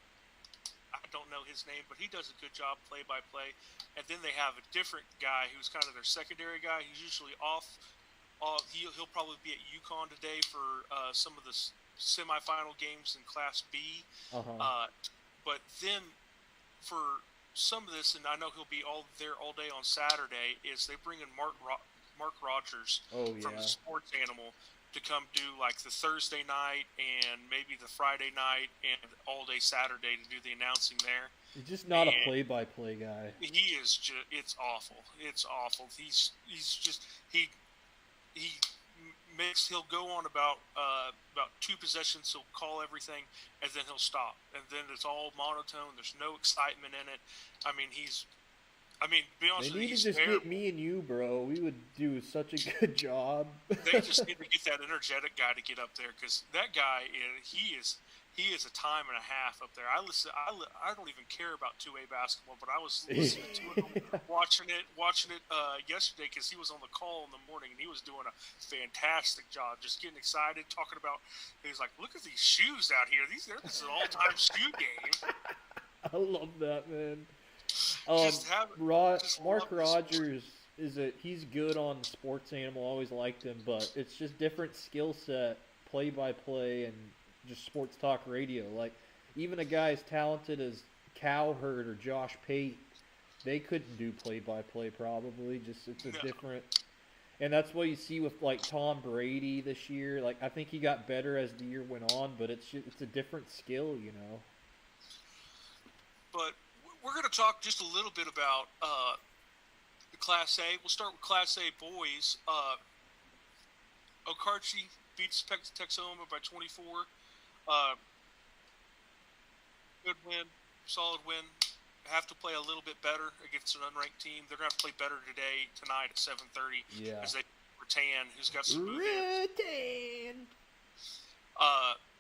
don't know his name, but he does a good job play-by-play. And then they have a different guy who's kind of their secondary guy. He's usually off. He'll probably be at UConn today for some of the semifinal games in Class B. But then for some of this, and I know he'll be there all day on Saturday, is they bring in Mark Rogers from the Sports Animal to come do like the Thursday night and maybe the Friday night and all day Saturday to do the announcing there.
He's just not a play-by-play guy.
He is just, it's awful. It's awful. He's just, he'll go on about 2 possessions, he'll call everything, and then he'll stop. And then it's all monotone. There's no excitement in it. Be honest with you,
he's terrible. They need to just get me and you, bro. We would do such a good job.
They just need to get that energetic guy to get up there, because that guy, he is a time and a half up there. I don't even care about 2A basketball, but I was listening to him, watching it yesterday, because he was on the call in the morning, and he was doing a fantastic job, just getting excited, talking about. He was like, "Look at these shoes out here. This is an all-time shoe game."
I love that, man. Mark Rogers he's good on Sports Animal. Always liked him, but it's just different skill set, play by play, and just sports talk radio. Like even a guy as talented as Cowherd or Josh Pate, they couldn't do play by play probably. Just it's a different. And that's what you see with like Tom Brady this year. Like I think he got better as the year went on, but it's a different skill, you know.
But we're going to talk just a little bit about the Class A. We'll start with Class A boys. Okarche beats Texoma by 24. Good win, solid win. Have to play a little bit better against an unranked team. They're going to have to play better tonight at 7:30.
Yeah.
As they Rattan, who's got some
Rattan.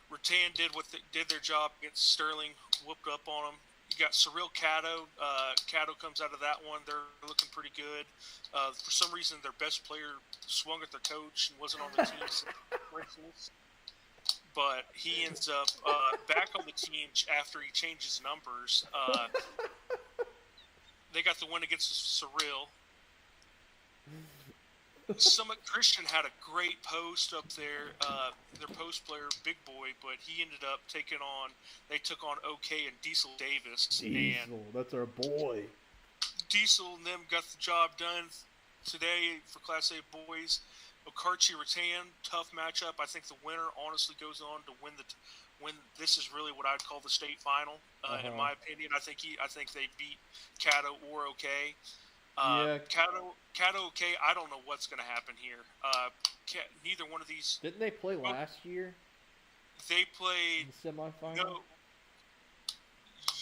Rattan did their job against Sterling, whooped up on them. You got Cyril Caddo. Caddo comes out of that one. They're looking pretty good. For some reason, their best player swung at their coach and wasn't on the team. But he ends up back on the team after he changes numbers. They got the win against Cyril. Summit Christian had a great post up there. Their post player, Big Boy, but he ended up they took on OK and Diesel Davis.
Diesel, that's our boy.
Diesel and them got the job done today for Class A boys. Okarche Rattan, tough matchup. I think the winner honestly goes on to win this is really what I'd call the state final. In my opinion, I think they beat Caddo or OK. Caddo OK. I don't know what's going to happen here. Neither one of these.
Didn't they play last year?
They played
in the semifinal.
No.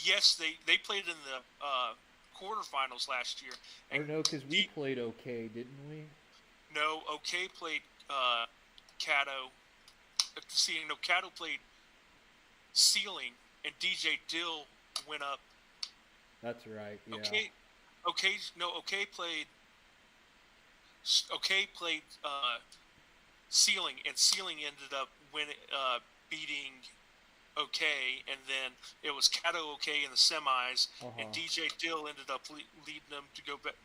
Yes, they played in the quarterfinals last year.
Or no, because we played OK, didn't we?
No, OK played Caddo. Caddo played Ceiling, and DJ Dill went up.
That's right. Yeah.
OK played Ceiling, and Ceiling ended up beating OK, and then it was Caddo OK in the semis, and DJ Dill ended up leading them to go back.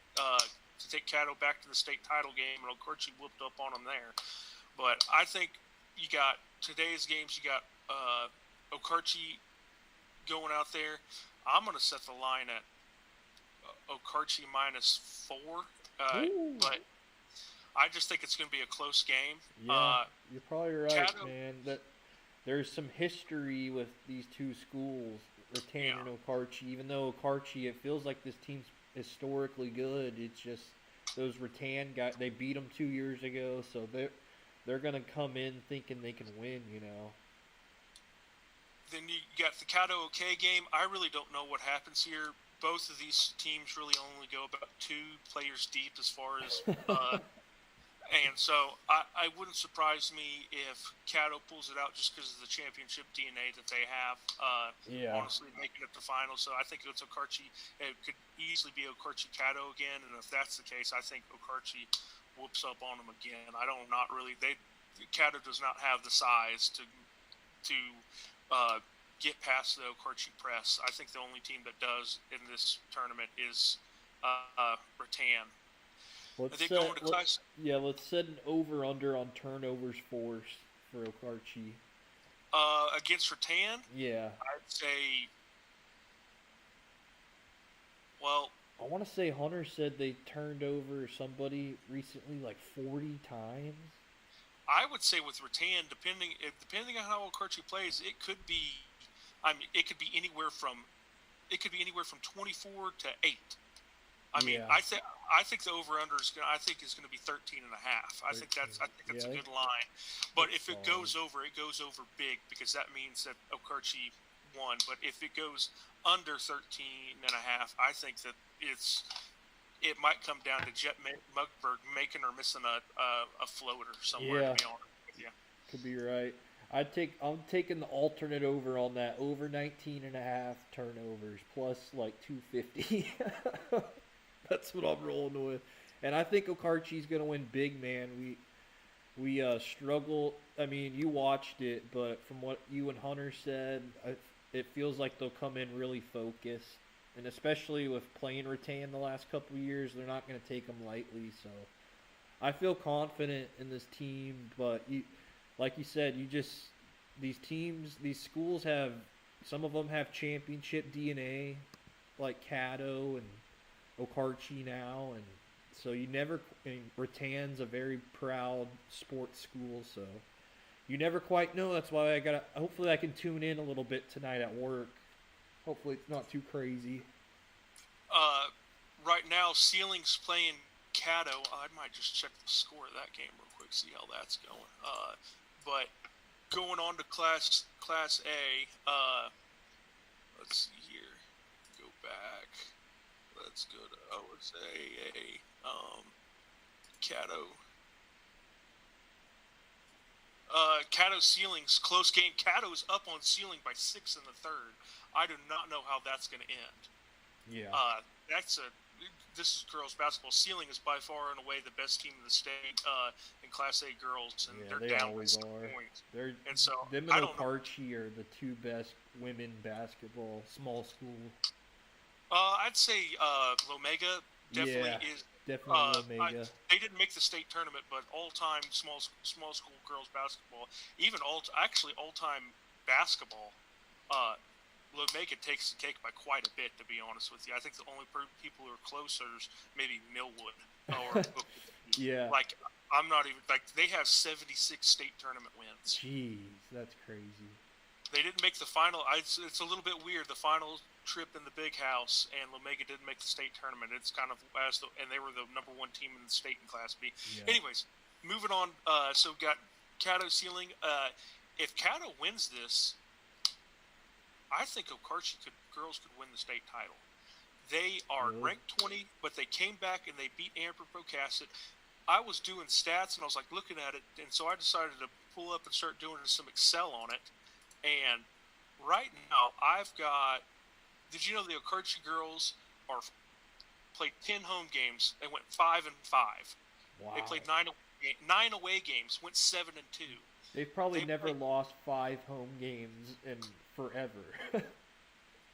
To take Caddo back to the state title game, and Okarche whooped up on them there. But I think you got today's games. You got Okarche going out there. I'm going to set the line at Okarche -4, but I just think it's going to be a close game.
Yeah, you're probably right, Caddo, man. That there's some history with these two schools, Rattan and Okarche. Even though Okarche, it feels like this team's historically good. It's just those Rattan guys. They beat them 2 years ago, so they're gonna come in thinking they can win. You know.
Then you got the Caddo OK game. I really don't know what happens here. Both of these teams really only go about 2 players deep as far as. And so I wouldn't surprise me if Caddo pulls it out just because of the championship DNA that they have. Honestly, making it to finals. So I think it's Okarche. It could easily be Okarche Caddo again. And if that's the case, I think Okarche whoops up on them again. Caddo does not have the size to get past the Okarche press. I think the only team that does in this tournament is Rattan.
Let's set an over-under on turnovers forced for Okarche.
Against Rattan?
Yeah.
I'd say, well...
I want to say Hunter said they turned over somebody recently like 40 times.
I would say with Rattan, depending on how Okarche plays, it could be anywhere from 24 to 8. I think the over/under is going to be 13 and a half. I think that's a good line. But if it goes over, it goes over big because that means that Okarche won. But if it goes under 13 and a half, I think that it might come down to Jet Mugberg making or missing a floater somewhere.
Yeah.
To be honest with you.
Could be right. I'm taking the alternate over on that, over 19 and a half turnovers plus like 250. That's what I'm rolling with. And I think Okarche's going to win big, man. We struggle. I mean, you watched it, but from what you and Hunter said, it feels like they'll come in really focused, and especially with playing Rattan the last couple of years, they're not going to take them lightly. So I feel confident in this team, but like you said, these teams, these schools have some of them have championship DNA, like Caddo and Okarche now, and so you never. I mean, Rattan's a very proud sports school, so you never quite know. That's why I gotta. Hopefully, I can tune in a little bit tonight at work. Hopefully, it's not too crazy.
Right now, Ceiling's playing Caddo. I might just check the score of that game real quick, see how that's going. But going on to Class A. Let's see here. Go back. Let's go to OSAA. Caddo. Caddo Ceiling's close game. Caddo's up on Ceiling by 6 in the third. I do not know how that's going to end.
Yeah.
This is girls basketball. Ceiling is by far and away the best team in the state in Class A girls, and
Yeah,
they're
they
down
always
by 6
are.
points.
And
so
them
I
and
don't know.
Okarche are the two best women basketball small school.
I'd say Lomega definitely is.
Definitely Omega.
They didn't make the state tournament, but all-time small school girls basketball, even all-time basketball, Lomega takes the cake by quite a bit. To be honest with you, I think the only people who are closer is maybe Millwood or
Yeah.
like I'm not even like they have 76 state tournament wins.
Jeez, that's crazy.
They didn't make the final. It's a little bit weird. The final trip in the big house, and Lomega didn't make the state tournament. It's kind of and they were the number 1 team in the state in Class B.
Yeah.
Anyways, moving on. So we got Caddo Ceiling. If Caddo wins this, I think Okarche girls could win the state title. They are ranked 20, but they came back and they beat Amber Procasset. I was doing stats and I was like looking at it, and so I decided to pull up and start doing some Excel on it. And right now, I've got. Did you know the Okarche girls played 10 home games? They went 5-5.
Wow.
They played 9 away games, went 7-2.
They've probably never lost 5 home games in forever.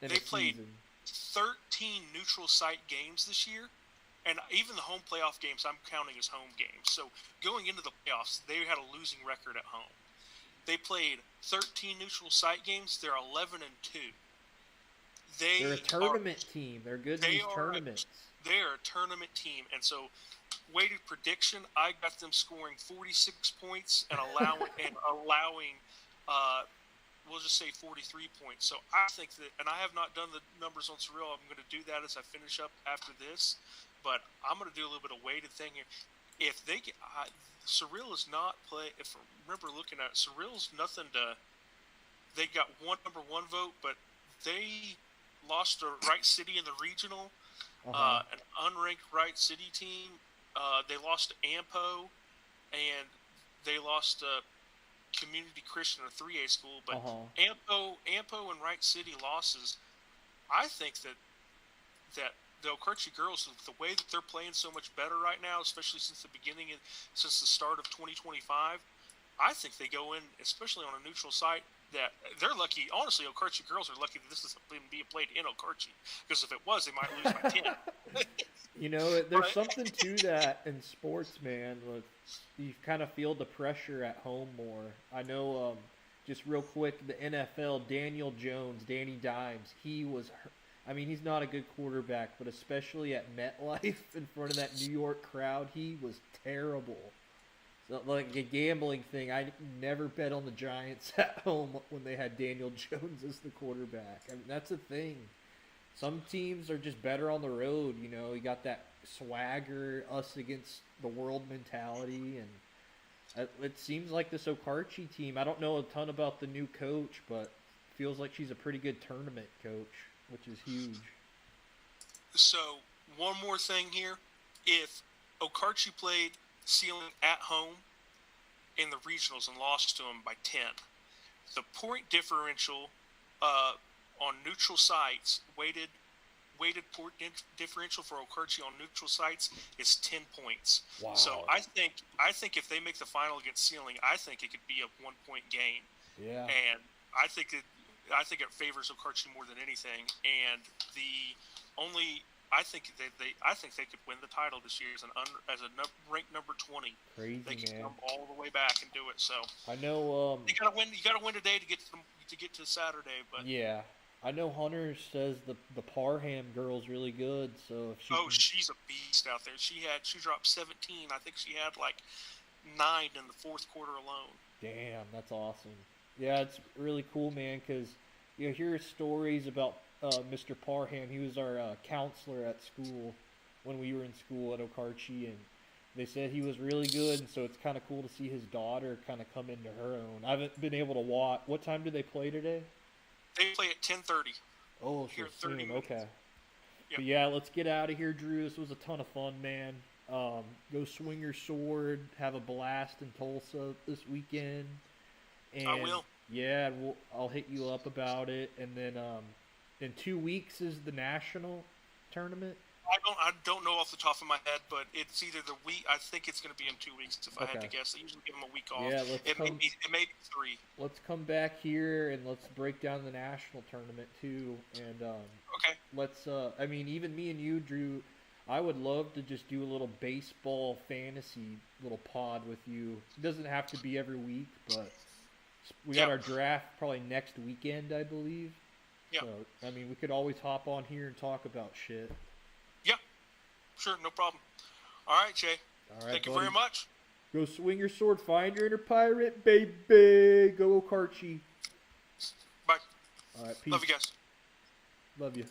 They played 13 neutral site games this year, and even the home playoff games I'm counting as home games. So going into the playoffs, they had a losing record at home. They played 13 neutral site games. They're 11-2.
They're a tournament team. They're good in these tournaments.
They're a tournament team, and so weighted prediction, I got them scoring 46 points and allowing we'll just say 43 points. So I think that, and I have not done the numbers on Surreal. I'm going to do that as I finish up after this, but I'm going to do a little bit of weighted thing here. If they get Surreal is not play. If I remember looking at it, Surreal's nothing to. They got one number 1 vote, but they lost to Wright City in the regional, an unranked Wright City team. They lost to Ampo, and they lost to Community Christian, a 3A school. But Ampo and Wright City losses. I think that the Okarche girls, the way that they're playing so much better right now, especially since the start of 2025, I think they go in, especially on a neutral site, that they're lucky. Honestly, Okarche girls are lucky that this isn't being played in Okarche, because if it was, they might lose by 10.
You know, there's something to that in sports, man. Look, you kind of feel the pressure at home more. I know, just real quick, the NFL, Daniel Jones, Danny Dimes, he's not a good quarterback, but especially at MetLife in front of that New York crowd, he was terrible. So, like a gambling thing, I never bet on the Giants at home when they had Daniel Jones as the quarterback. I mean, that's a thing. Some teams are just better on the road. You know, you got that swagger, us against the world mentality, and it seems like this Okarche team. I don't know a ton about the new coach, but feels like she's a pretty good tournament coach, which is huge.
So one more thing here: if Okarche played Ceiling at home in the regionals and lost to them by 10, the point differential on neutral sites, weighted point differential for Okarche on neutral sites is 10 points.
Wow.
So I think if they make the final against Ceiling, I think it could be a 1-point game.
Yeah.
And I think that I think it favors Okarchi more than anything. And I think they could win the title this year as a ranked number 20.
Crazy,
they can
man.
come all the way back and do it. So
I know.
You gotta win. You gotta win today to get to Saturday. But
Yeah, I know Hunter says the Parham girl's really good. So if she
she's a beast out there. She dropped 17. I think she had like 9 in the fourth quarter alone.
Damn, that's awesome. Yeah, it's really cool, man, because you hear stories about Mr. Parham. He was our counselor at school when we were in school at Okarchi, and they said he was really good, and so it's kind of cool to see his daughter kind of come into her own. I haven't been able to watch. What time do they play today?
They play at 10:30.
Oh,
here
so
30
soon.
minutes.
Okay.
Yep.
But yeah, let's get out of here, Drew. This was a ton of fun, man. Go swing your sword, have a blast in Tulsa this weekend. And
I will.
Yeah, I'll hit you up about it. And then in 2 weeks is the national tournament.
I don't know off the top of my head, but it's either the week. I think it's going to be in 2 weeks. If I had to guess, they usually give them a week off.
Yeah,
it may be 3.
Let's come back here and let's break down the national tournament too. And
okay.
Let's. I mean, even me and you, Drew. I would love to just do a little baseball fantasy little pod with you. It doesn't have to be every week, but we got our draft probably next weekend, I believe.
Yeah.
So, I mean, we could always hop on here and talk about shit.
Yeah. Sure, no problem. All right, Jay.
All right,
Thank
buddy.
you very much.
Go swing your sword, find your inner pirate, baby. Go Okarchi.
Bye.
All right, peace.
Love you guys.
Love you.